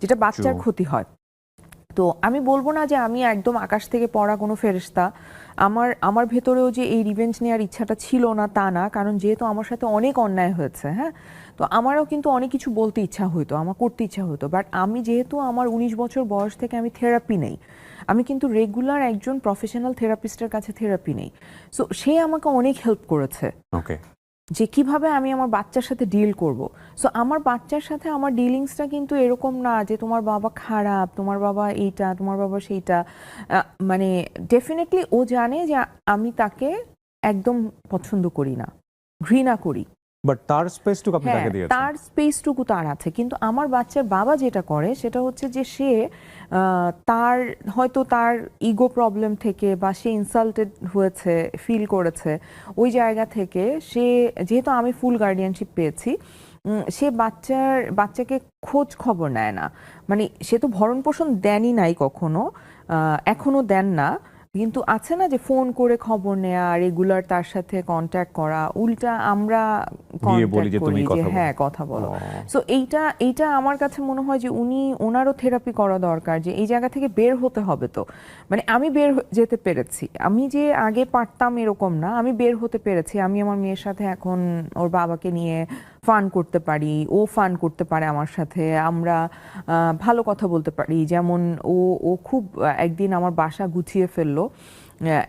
যেটা বাচ্চার ক্ষতি হয়। তো আমি বলবো না যে আমি একদম আকাশ থেকে পড়া কোনো ফেরেশতা, আমার ভেতরেও যে এই রিভেঞ্জ নেওয়ার ইচ্ছাটা ছিল না তা না, কারণ যেহেতু আমার সাথে অনেক অন্যায় হয়েছে, হ্যাঁ, তো আমারও কিন্তু অনেক কিছু বলতে ইচ্ছা হতো, আমার করতে ইচ্ছা হতো, বাট আমি যেহেতু আমার 19 বছর বয়স থেকে আমি থেরাপি নেই, আমি কিন্তু রেগুলার একজন প্রফেশনাল থেরাপিস্টের কাছে থেরাপি নেই, সো সে আমাকে অনেক হেল্প করেছে ওকে যে কিভাবে আমি আমার বাচ্চার সাথে ডিল করব। সো আমার বাচ্চার সাথে আমার ডিলিংসটা কিন্তু এরকম না যে তোমার বাবা খারাপ, তোমার বাবা এইটা, তোমার বাবা সেইটা, মানে ডেফিনেটলি ও জানে যে আমি তাকে একদম পছন্দ করি না, ঘৃণা করি, বাট তার স্পেসটুকু আপনি তাকে দিয়েছেন, তার স্পেসটুকু তার আছে। কিন্তু আমার বাচ্চার বাবা যেটা করে সেটা হচ্ছে যে সে তার হয়তো তার ইগো প্রবলেম থেকে বা সে ইনসাল্টেড হয়েছে, ফিল করেছে, ওই জায়গা থেকে সে, যেহেতু আমি ফুল গার্ডিয়ানশিপ পেয়েছি, সে বাচ্চাকে খোঁজ খবর নেয় না, মানে সে তো ভরণ পোষণ দেনই নাই কখনো, এখনো দেন না, কিন্তু আছে না যে ফোন করে খবর নেয়া, রেগুলার তার সাথে কন্ট্যাক্ট করা, উল্টা আমরা কন্ট্যাক্ট করি যে হ্যাঁ কথা বলো। সো এইটা আমার কাছে মনে হয় যে ওনারও থেরাপি করা দরকার, যে এই জায়গা থেকে বের হতে হবে। তো মানে আমি বের যেতে পেরেছি, আমি যে আগে পারতাম এরকম না, আমি বের হতে পেরেছি, আমি আমার মেয়ের সাথে এখন ওর বাবাকে নিয়ে ফান করতে পারি, ও ফান করতে পারে আমার সাথে, আমরা ভালো কথা বলতে পারি। যেমন ও খুব একদিন আমার বাসা গুছিয়ে ফেললো,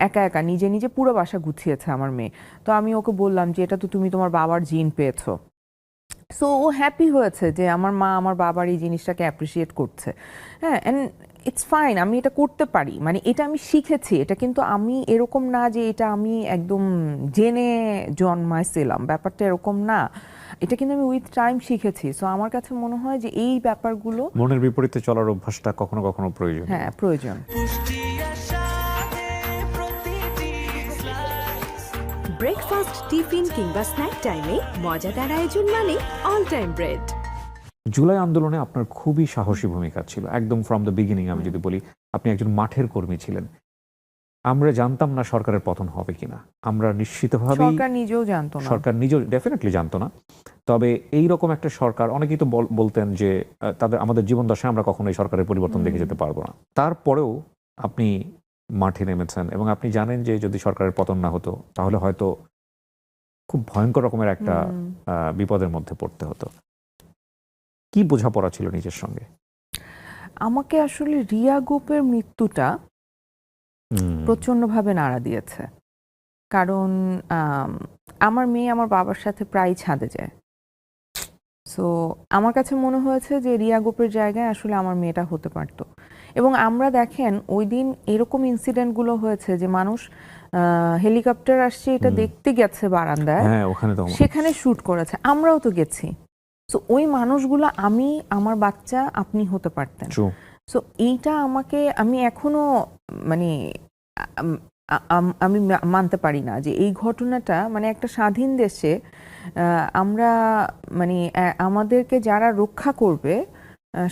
একা একা নিজে নিজে পুরো বাসা গুছিয়েছে আমার মেয়ে। তো আমি ওকে বললাম যে এটা তো তুমি তোমার বাবার জিন পেয়েছো। সো ও হ্যাপি হয়েছে যে আমার মা আমার বাবার এই জিনিসটাকে অ্যাপ্রিসিয়েট করছে, হ্যাঁ, অ্যান্ড ইটস ফাইন, আমি এটা করতে পারি, মানে এটা আমি শিখেছি। এটা কিন্তু আমি এরকম না যে এটা আমি একদম জেনে জন্মাইছিলাম, ব্যাপারটা এরকম না, এটা কিন্তু আমি উইথ টাইম শিখেছি। সো আমার কাছে মনে হয় যে এই ব্যাপারগুলো, মনের বিপরীতে চলার অভ্যাসটা কখনো কখনো প্রয়োজন, হ্যাঁ প্রয়োজন। ব্রেকফাস্ট, টিফিন কিংবা স্ন্যাক টাইমে মজাদার আয়োজন মানে অল টাইম ব্রেড। জুলাই আন্দোলনে আপনার খুবই সাহসী ভূমিকা ছিল, একদম ফ্রম দ্য বিগিনিং। আমি যদি বলি আপনি একজন মাঠের কর্মী ছিলেন। আমরা জানতাম না সরকারের পতন হবে কিনা, আমরা নিশ্চিতভাবে সরকার নিজেও ডেফিনেটলি জানতো না। তবে এই রকম একটা সরকার, অনেকেই তো বলতেন যে আমাদের জীবন দশায় আমরা কখনো এই সরকারের পরিবর্তন দেখে যেতে পারবো না। তারপরেও আপনি মাঠে নেমেছেন এবং আপনি জানেন যে যদি সরকারের পতন না হতো তাহলে হয়তো খুব ভয়ঙ্কর রকমের একটা বিপদের মধ্যে পড়তে হতো। কি বোঝাপড়া ছিল নিজের সঙ্গে? আমাকে আসলে রিয়া গোপের মৃত্যুটা প্রচন্ডভাবে নাড়া দিয়েছে। কারণ আমার মেয়ে আমার বাবার সাথে প্রায় ছাদে যায়। সো আমার কাছে মনে হয়েছে যে রিয়া গোপের জায়গায় আসলে আমার মেয়েটা হতে পারতো। এবং আমরা দেখেন ওই দিন এরকম ইনসিডেন্টগুলো হয়েছে যে মানুষ হেলিকপ্টার আসছে এটা দেখতে গেছে বারান্দায়, সেখানে শুট করেছে, আমরাও তো গেছি। সো ওই মানুষগুলো আমি, আমার বাচ্চা, আপনি হতে পারতেন। সো এইটা আমি এখনো মানে আমি মানতে পারি না যে এই ঘটনাটা মানে একটা স্বাধীন দেশে আমরা মানে আমাদেরকে যারা রক্ষা করবে,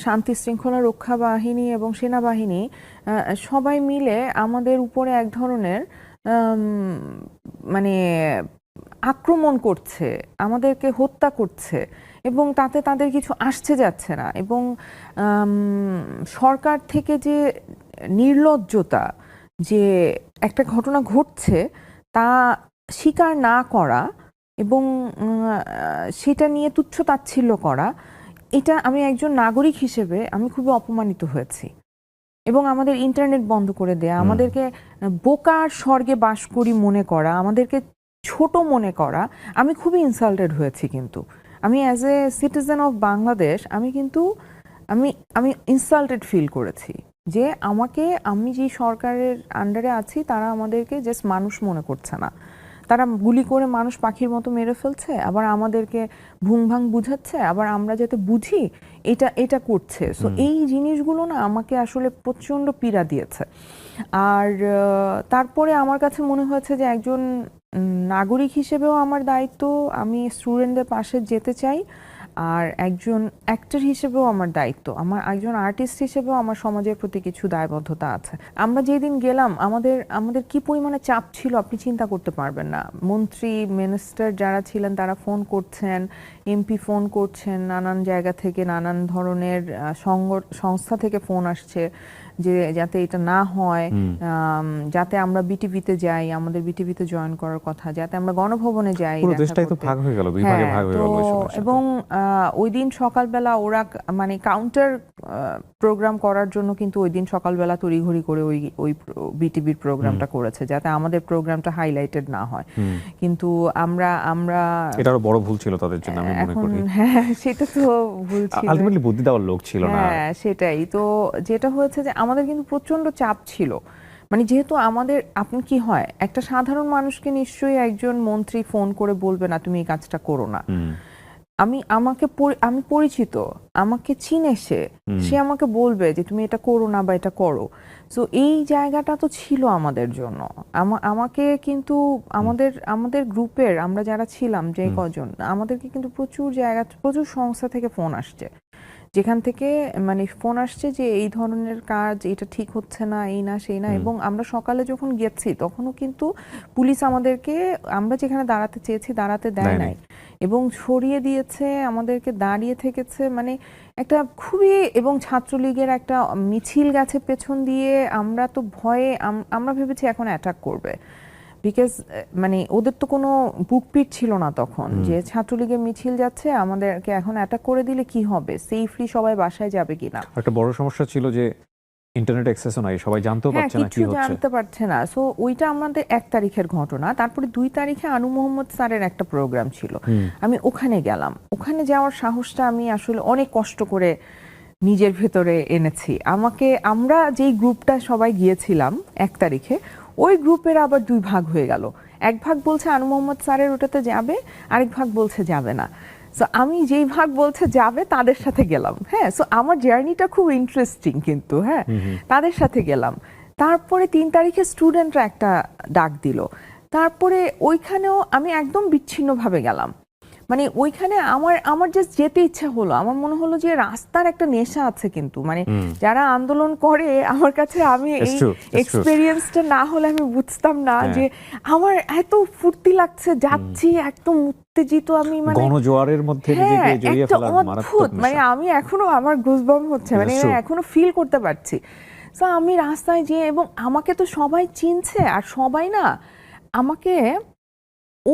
শান্তি শৃঙ্খলা রক্ষা বাহিনী এবং সেনাবাহিনী সবাই মিলে আমাদের উপরে এক ধরনের মানে আক্রমণ করছে, আমাদেরকে হত্যা করছে এবং তাতে তাদের কিছু আসছে যাচ্ছে না। এবং সরকার থেকে যে নির্লজ্জতা, যে একটা ঘটনা ঘটছে তা স্বীকার না করা এবং সেটা নিয়ে তুচ্ছ-তাচ্ছিল্য করা, এটা আমি একজন নাগরিক হিসেবে আমি খুবই অপমানিত হয়েছি। এবং আমাদের ইন্টারনেট বন্ধ করে দেয়া, আমাদেরকে বোকার স্বর্গে বাস করি মনে করা, আমাদেরকে ছোট মনে করা, আমি খুবই ইনসাল্টেড হয়েছি। কিন্তু আমি as a citizen of Bangladesh আমি ইনসাল্টেড ফিল করেছি যে আমি যে সরকারের আন্ডারে আছি তারা আমাদেরকে জাস্ট মানুষ মনে করছে না, তারা গুলি করে মানুষ পাখির মতো মেরে ফেলছে, আবার আমাদেরকে ভুংভাং বুঝাচ্ছে, আবার আমরা যাতে বুঝি এটা করছে। সো এই জিনিসগুলো না আমাকে আসলে প্রচণ্ড পীড়া দিয়েছে। আর তারপরে আমার কাছে মনে হয়েছে যে একজন নাগরিক হিসেবেও আমার দায়িত্ব, আমি স্টুডেন্টদের পাশে যেতে চাই, আর একজন অ্যাক্টর হিসেবেও আমার দায়িত্ব, আমার একজন আর্টিস্ট হিসেবেও আমার সমাজের প্রতি কিছু দায়বদ্ধতা আছে। আমরা যেদিন গেলাম আমাদের কি পরিমাণে চাপ ছিল আপনি চিন্তা করতে পারবেন না। মন্ত্রী মিনিস্টার যারা ছিলেন তারা ফোন করছেন, এমপি ফোন করছেন, নানান জায়গা থেকে নানান ধরনের সংস্থা থেকে ফোন আসছে যে যাতে এটা না হয়, যাতে আমরা বিটিভিতে যাই, আমাদের বিটিভিতে জয়েন করার কথা, যাতে আমরা গণভবনে যাই। এবং ওই দিন সকালবেলা ওরা মানে কাউন্টার প্রোগ্রাম করার জন্য কিন্তু ওই দিন সকালবেলা তড়িঘড়ি করে ওই বিটিভির প্রোগ্রামটা করেছে যাতে আমাদের প্রোগ্রামটা হাইলাইটেড না হয়। কিন্তু আমরা এটা আরো বড় ভুল ছিল তাদের জন্য আমি মনে করি। হ্যাঁ, সেটা তো ভুল ছিল, আলটিমেটলি বুদ্ধি দেওয়ার লোক ছিল না। হ্যাঁ সেটাই তো। যেটা হয়েছে যে আমাদের কিন্তু প্রচন্ড চাপ ছিল, মানে যেহেতু আপনি কি হয় একটা সাধারণ মানুষকে নিশ্চয়ই একজন মন্ত্রী ফোন করে বলবে না তুমি এই কাজটা করো না। আমি পরিচিত, আমাকে চিনে সে আমাকে বলবে যে তুমি এটা করো না বা এটা করো। সো এই জায়গাটা তো ছিল আমাদের জন্য। আমাকে কিন্তু আমাদের গ্রুপের আমরা যারা ছিলাম যে কজন, আমাদেরকে কিন্তু প্রচুর সংস্থা থেকে ফোন আসছে, যেখান থেকে মানে ফোন আসছে যে এই ধরনের কাজ এটা ঠিক হচ্ছে না, এই না সেই না। এবং আমরা সকালে যখন গেছি তখনও কিন্তু পুলিশ আমাদেরকে, আমরা যেখানে দাঁড়াতে চেয়েছি দাঁড়াতে দেয় নাই এবং সরিয়ে দিয়েছে, আমাদেরকে দাঁড়িয়ে থেকেছে, মানে একটা খুবই। এবং ছাত্রলীগের একটা মিছিল গেছে পেছন দিয়ে, আমরা তো ভয়ে আমরা ভেবেছি এখন অ্যাটাক করবে, বিকজ মানে ওদের তো কোনো বুকপিট ছিল না তখন যে ছাত্রলীগের মিছিল যাচ্ছে, আমাদেরকে এখন অ্যাটাক করে দিলে কি হবে, সেফলি সবাই বাসায় যাবে কিনা। একটা বড় সমস্যা ছিল যে ইন্টারনেট অ্যাক্সেসও নাই, সবাই জানতেও পারছে না কি হচ্ছে, জানতে পারছে না। সো ওইটা আমাদের 1 তারিখের ঘটনা। তারপরে 2 তারিখে আনু মোহাম্মদ স্যারের একটা প্রোগ্রাম ছিল, আমি ওখানে গেলাম। ওখানে যাওয়ার সাহসটা আমি আসলে অনেক কষ্ট করে নিজের ভেতরে এনেছি। আমরা যেই গ্রুপটা সবাই গিয়েছিলাম 1 তারিখে, ওই গ্রুপের আবার 2 ভাগ হয়ে গেল। এক ভাগ বলছে আনু মোহাম্মদ স্যারের ওটাতে যাবে, আরেক ভাগ বলছে যাবে না। সো আমি যেই ভাগ বলছে যাবে তাদের সাথে গেলাম। হ্যাঁ, সো আমার জার্নিটা খুব ইন্টারেস্টিং কিন্তু। হ্যাঁ, তাদের সাথে গেলাম। তারপরে 3 তারিখে স্টুডেন্টরা একটা ডাক দিল, তারপরে ওইখানেও আমি একদম বিচ্ছিন্নভাবে গেলাম। মানে ওইখানে আমার জাস্ট যেতে ইচ্ছা হলো। আমার মনে হলো যে রাস্তার একটা নেশা আছে কিন্তু, মানে যারা আন্দোলন করে আমার কাছে, আমি এই এক্সপেরিয়েন্সটা না হলে আমি বুঝতাম না যে আমার এত ফুর্তি লাগছে, যাচ্ছি একদম উত্তেজিত, আমি মানে গণজোয়ারের মধ্যে নিজেকে জড়িয়ে ফেলার মারাত্মক নেশা। মানে আমি এখনো আমার গুজবাম্প হচ্ছে, মানে এখনো ফিল করতে পারছি। সো আমি রাস্তায় যেয়ে, এবং আমাকে তো সবাই চিনছে, আর সবাই না আমাকে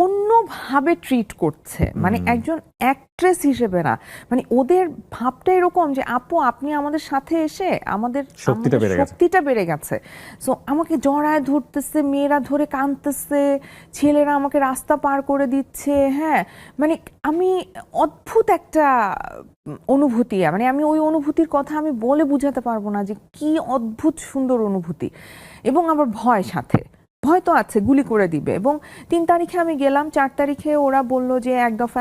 অন্যভাবে ট্রিট করছে, মানে একজন অ্যাক্ট্রেস হিসেবে না, মানে ওদের ভাবটা এরকম যে আপু আপনি আমাদের সাথে এসে আমাদের শক্তিটা বেড়ে গেছে। সো আমাকে জড়ায় ধরতেছে, মেয়েরা ধরে কাঁদতেছে, ছেলেরা আমাকে রাস্তা পার করে দিচ্ছে। হ্যাঁ, মানে আমি অদ্ভুত একটা অনুভূতি, মানে আমি ওই অনুভূতির কথা আমি বলে বুঝাতে পারবো না যে কি অদ্ভুত সুন্দর অনুভূতি। এবং আমার ভয় তো আছে, গুলি করে দিবে। এবং 3 তারিখে আমি গেলাম, 4 তারিখে ওরা বলল যে এক দফা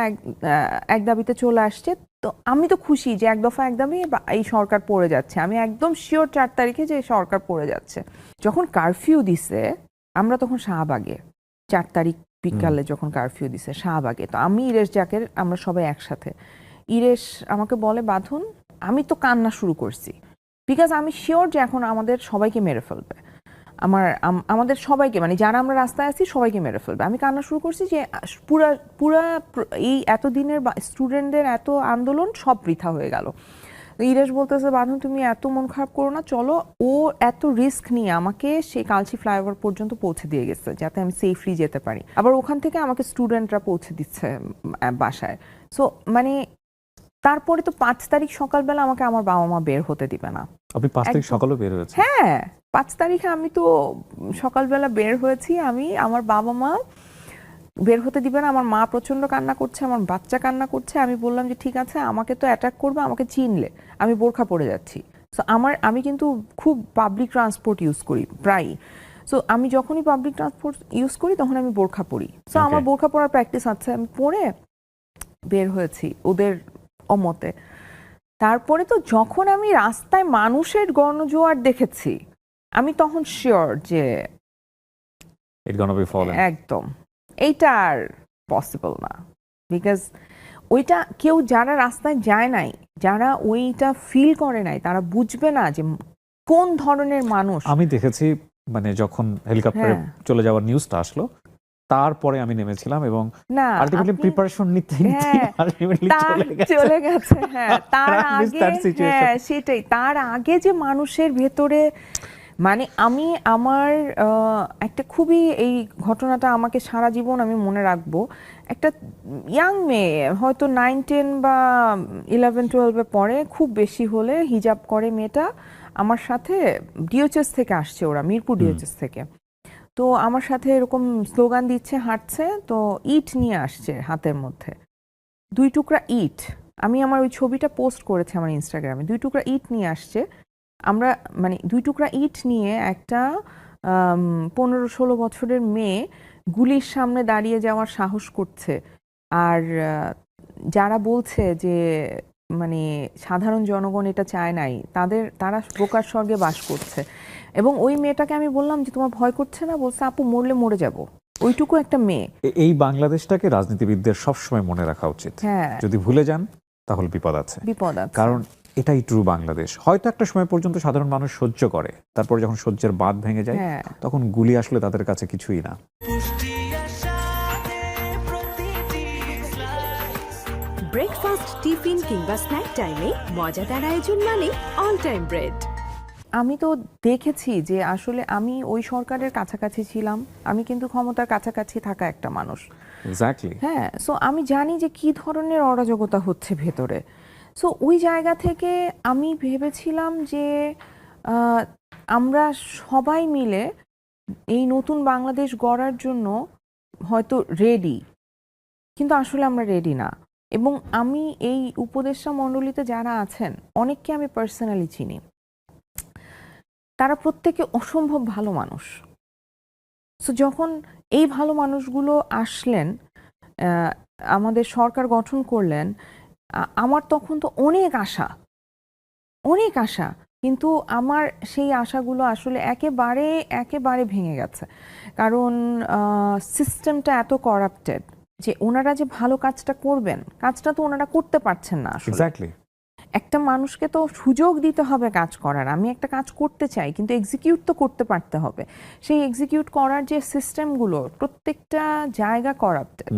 এক দাবিতে চলে আসছে। তো আমি তো খুশি যে এক দফা এক দাবি এই সরকার পড়ে যাচ্ছে, আমি একদম শিওর 4 তারিখে যে সরকার পড়ে যাচ্ছে। যখন কারফিউ দিছে আমরা তখন শাহবাগে, 4 তারিখ বিকালে যখন কারফিউ দিছে শাহবাগে, তো আমি ইরেশ জাকের আমরা সবাই একসাথে। ইরেশ আমাকে বলে বাঁধন, আমি তো কান্না শুরু করছি, বিকজ আমি শিওর যে এখন আমাদের সবাইকে মেরে ফেলবে, আমাদের সবাইকে, মানে যারা আমরা রাস্তায় আছি সবাইকে মেরে ফেলবে। আমি কান্না শুরু করছি যে পুরা এই এতদিনের স্টুডেন্টদের এত আন্দোলন সব বৃথা হয়ে গেল। ইরেশ বলতেছে বাঁধন তুমি এত মন খারাপ করো না, চলো। ও এত রিস্ক নিয়ে আমাকে সেই কালচি ফ্লাইওভার পর্যন্ত পৌঁছে দিয়ে গেছে যাতে আমি সেফলি যেতে পারি, আবার ওখান থেকে আমাকে স্টুডেন্টরা পৌঁছে দিচ্ছে বাসায়। সো মানে তারপরে তো 5 তারিখ সকালবেলা আমাকে আমার বাবা মা বের হতে দিবে না। আপনি 5 তারিখ সকালে বের হয়েছেন? হ্যাঁ, 5 তারিখে আমি তো সকালবেলা বের হয়েছি, আমার বাবা মা বের হতে দিবে না। আমার মা প্রচন্ড কান্না করছে, আমার বাচ্চা কান্না করছে। আমি বললাম যে ঠিক আছে, আমাকে তো অ্যাটাক করবে, আমাকে চিনলে, আমি বোরখা পরে যাচ্ছি। সো আমি কিন্তু খুব পাবলিক ট্রান্সপোর্ট ইউজ করি প্রায়। সো আমি যখনই পাবলিক ট্রান্সপোর্ট ইউজ করি তখন আমি বোরখা পরি। সো আমার বোরখা পরার প্র্যাকটিস আছে, আমি পরে বের হয়েছি ওদের অমতে। তারপরে তো যখন আমি রাস্তায় মানুষের গণজোয়ার দেখেছি আমি তখন শিওর যে একদম এইটা আর পসিবল না। বিকজ ওইটা কেউ যারা রাস্তায় যায় নাই, যারা ওইটা ফিল করে নাই, তারা বুঝবে না যে কোন ধরনের মানুষ। আমি দেখেছি মানে যখন হেলিকপ্টারে চলে যাওয়ার নিউজটা আসলো তারপরে আমি নেমেছিলাম এবং আলটিমেটলি প্রিপারেশন নিতে আলটিমেটলি চলে গেছে। হ্যাঁ, তার আগে সেটাই, তার আগে যে মানুষের ভেতরে, মানে আমি আমার একটা খুবই, এই ঘটনাটা আমাকে সারা জীবন আমি মনে রাখবো। একটা ইয়াং মেয়ে হয়তো 9, 10 বা 11, 12-এ পড়ে, খুব বেশি হলে হিজাব করে মেয়েটা, আমার সাথে ডিওএইচএস থেকে আসছে, ওরা মিরপুর ডিওএইচএস থেকে। তো আমার সাথে এরকম স্লোগান দিচ্ছে, হাঁটছে, তো ইট নিয়ে আসছে হাতের মধ্যে, 2 টুকরা ইট। আমি আমার ওই ছবিটা পোস্ট করেছি আমার ইনস্টাগ্রামে। 2 টুকরা ইট নিয়ে আসছে। আমরা মানে 2 টুকরা ইট নিয়ে একটা 15-16 বছরের মেয়ে গুলির সামনে দাঁড়িয়ে যাওয়ার সাহস করছে। আর যারা বলছে যে মানে সাধারণ জনগণ এটা চায় নাই, তারা বোকার স্বর্গে বাস করছে। এবং ওই মেয়েটাকে আমি বললাম যে তোমার ভয় করছে না? বলছে আপু মরলে মরে যাব। ওইটুকু একটা মেয়ে। এই বাংলাদেশটাকে রাজনীতিবিদদের সবসময় মনে রাখা উচিত। যদি ভুলে যান তাহলে বিপদ আছে। কারণ এটাই ট্রু বাংলাদেশ। হয়তো একটা সময় পর্যন্ত সাধারণ মানুষ সহ্য করে, তারপর যখন সহ্যের বাঁধ ভেঙে যায় তখন গুলি আসলে তাদের কাছে কিছুই না। ব্রেকফাস্ট, টিফিন কিংবা স্ন্যাক টাইমে মজাদার আয়োজন মানে অল টাইম ব্রেড। আমি তো দেখেছি যে আসলে আমি ওই সরকারের কাছাকাছি ছিলাম, আমি কিন্তু ক্ষমতার কাছাকাছি থাকা একটা মানুষ। এক্স্যাক্টলি। হ্যাঁ, সো আমি জানি যে কি ধরনের অরাজকতা হচ্ছে ভেতরে। সো ওই জায়গা থেকে আমি ভেবেছিলাম যে আমরা সবাই মিলে এই নতুন বাংলাদেশ গড়ার জন্য হয়তো রেডি, কিন্তু আসলে আমরা রেডি না। এবং আমি এই উপদেষ্টা মণ্ডলীতে যারা আছেন অনেককে আমি পার্সোনালি চিনি, তারা প্রত্যেকে অসম্ভব ভালো মানুষ। সো যখন এই ভালো মানুষগুলো আসলেন, আমাদের সরকার গঠন করলেন, আমার তখন তো অনেক আশা, কিন্তু আমার সেই আশাগুলো আসলে একেবারে ভেঙে গেছে। কারণ সিস্টেমটা এত করাপ্টেড যে ওনারা যে ভালো কাজটা করবেন, কাজটা তো ওনারা করতে পারছেন না আসলে। এক্স্যাক্টলি। একটা মানুষকে তো সুযোগ দিতে হবে কাজ করার। আমি একটা কাজ করতে চাই, কিন্তু এক্সিকিউট তো করতে পারতে হবে। সেই এক্সিকিউট করার যে সিস্টেমগুলো প্রত্যেকটা জায়গা করাপ্টেড।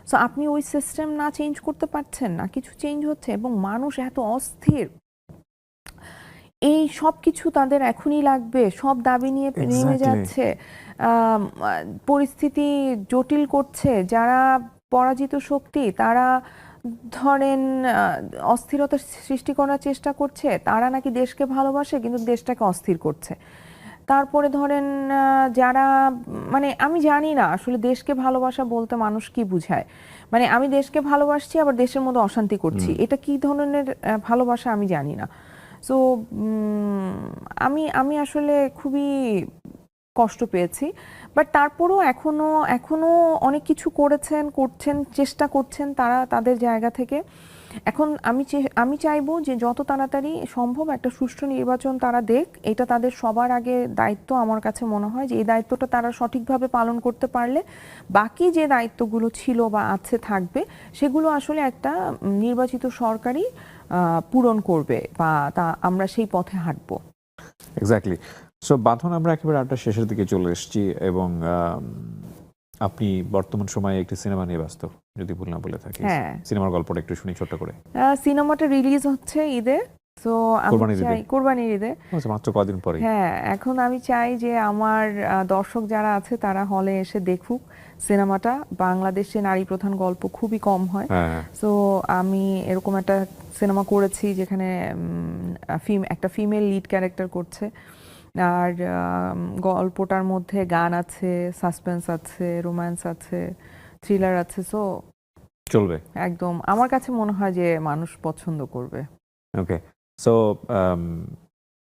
সো আপনি ওই সিস্টেম না চেঞ্জ করতে পারছেন না, কিছু চেঞ্জ হচ্ছে এবং মানুষ এত অস্থির, এই সব কিছু তাদের এখনই লাগবে, সব দাবি নিয়ে নেমে যাচ্ছে। পরিস্থিতি জটিল করছে, যারা পরাজিত শক্তি তারা ধরেন অস্থিরতা সৃষ্টি করার চেষ্টা করছে, তারা নাকি দেশকে ভালোবাসে কিন্তু দেশটাকে অস্থির করছে। তারপরে ধরেন যারা মানে আমি জানি না আসলে দেশকে ভালোবাসা বলতে মানুষ কি বুঝায়, মানে আমি দেশকে ভালোবাসছি আবার দেশের মধ্যে অশান্তি করছি, এটা কি ধরনের ভালোবাসা আমি জানি না। সো আমি আসলে খুবই কষ্ট পেয়েছি, বাট তারপরও এখনো অনেক কিছু করছেন চেষ্টা করছেন তারা তাদের জায়গা থেকে। এখন আমি চাইবো যে যত তাড়াতাড়ি সম্ভব একটা সুষ্ঠু নির্বাচন তারা দেখ, এটা তাদের সবার আগে দায়িত্ব। আমার কাছে মনে হয় যে এই দায়িত্বটা তারা সঠিকভাবে পালন করতে পারলে বাকি যে দায়িত্বগুলো ছিল বা আছে থাকবে সেগুলো আসলে একটা নির্বাচিত সরকারই পূরণ করবে বা তা আমরা সেই পথে হাঁটবো। এক্স্যাক্টলি। সো বাঁধন, আমরা একেবারে আড্ডা শেষের দিকে চলে এসেছি এবং আপনি বর্তমান সময়ে একটি সিনেমা নিয়ে ব্যস্ত, যদি ভুল না বলে থাকি। হ্যাঁ, সিনেমার গল্পটা একটু শুনি ছোট্ট করে। সিনেমাটা রিলিজ হচ্ছে ঈদে, তো আমি চাই কোরবানির ঈদে, মাত্র কদিন পরে। হ্যাঁ, এখন আমি চাই যে আমার দর্শক যারা আছে তারা হলে এসে দেখুক সিনেমাটা। বাংলাদেশে নারী প্রধান গল্প খুবই কম হয়, সো আমি এরকম একটা সিনেমা করেছি যেখানে একটা ফিমেল লিড ক্যারেক্টার করছে, আর গল্পটার মধ্যে গান আছে, সাসপেন্স আছে, রোম্যান্স আছে, থ্রিলার আছে, সো চলবে একদম। আমার কাছে মনে হয় যে মানুষ পছন্দ করবে। ওকে, সো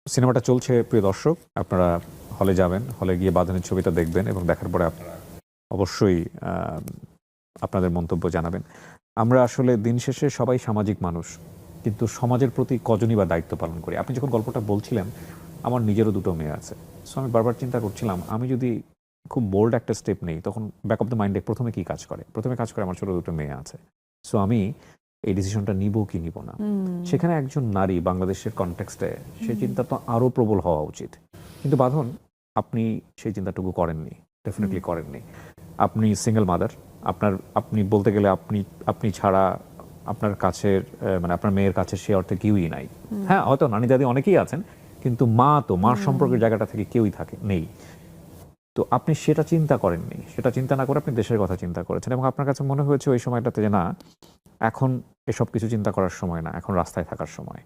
সিনেমাটা চলছে, প্রিয় দর্শক, আপনারা হলে যাবেন, হলে গিয়ে বাঁধনের ছবিটা দেখবেন এবং দেখার পরে আপনারা অবশ্যই আপনাদের মন্তব্য জানাবেন। আমরা আসলে দিন শেষে সবাই সামাজিক মানুষ, কিন্তু সমাজের প্রতি কজনই বা দায়িত্ব পালন করি। আপনি যখন গল্পটা বলছিলেন, আমার নিজেরও দুটো মেয়ে আছে, সো আমি বারবার চিন্তা করছিলাম আমি যদি খুব বোল্ড একটা স্টেপ নেই তখন ব্যাক অফ দ্য মাইন্ডে প্রথমে কি কাজ করে? প্রথমে কাজ করে আমার ছোট দুটো মেয়ে আছে, সো আমি এই ডিসিশনটা নিব কি নিব না। সেখানে একজন নারী বাংলাদেশের কনটেক্সটে সেই চিন্তা তো আরো প্রবল হওয়া উচিত, কিন্তু বাঁধন আপনি সেই চিন্তাটুকু করেননি, ডেফিনেটলি করেননি। আপনি সিঙ্গেল মাদার, আপনি বলতে গেলে আপনি ছাড়া আপনার কাছের মানে আপনার মেয়ের কাছে সে অর্থে কেউই নাই। হ্যাঁ, হয়তো নানি দাদি অনেকেই আছেন, কিন্তু মার সম্পর্কের জায়গাটা থেকে কেউই নেই। তো আপনি সেটা চিন্তা করেননি, সেটা চিন্তা না করে আপনি দেশের কথা চিন্তা করেছেন এবং আপনার কাছে মনে হয়েছে ওই সময়টাতে যে না, এখন এসব কিছু চিন্তা করার সময় না, এখন রাস্তায় থাকার সময়।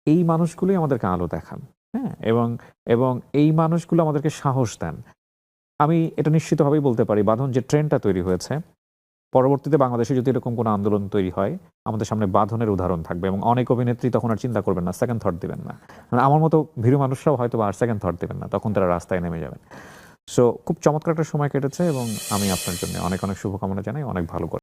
এই মানুষগুলোই আমাদেরকে আলো দেখান, হ্যাঁ, এবং এই মানুষগুলো আমাদেরকে সাহস দেন। আমি এটা নিশ্চিতভাবেই বলতে পারি, বাঁধন যে ট্রেন্ডটা তৈরি হয়েছে, পরবর্তীতে বাংলাদেশে যদি এরকম কোনো আন্দোলন তৈরি হয়, আমাদের সামনে বাঁধনের উদাহরণ থাকবে এবং অনেক অভিনেত্রী তখন আর চিন্তা করবেন না, সেকেন্ড থট দিবেন না। মানে আমার মতো ভীরু মানুষরাও হয়তো আর সেকেন্ড থট দিবেন না, তখন তারা রাস্তায় নেমে যাবেন। সো খুব চমৎকার একটা সময় কেটেছে এবং আমি আপনার জন্য অনেক অনেক শুভকামনা জানাই, অনেক ভালো করে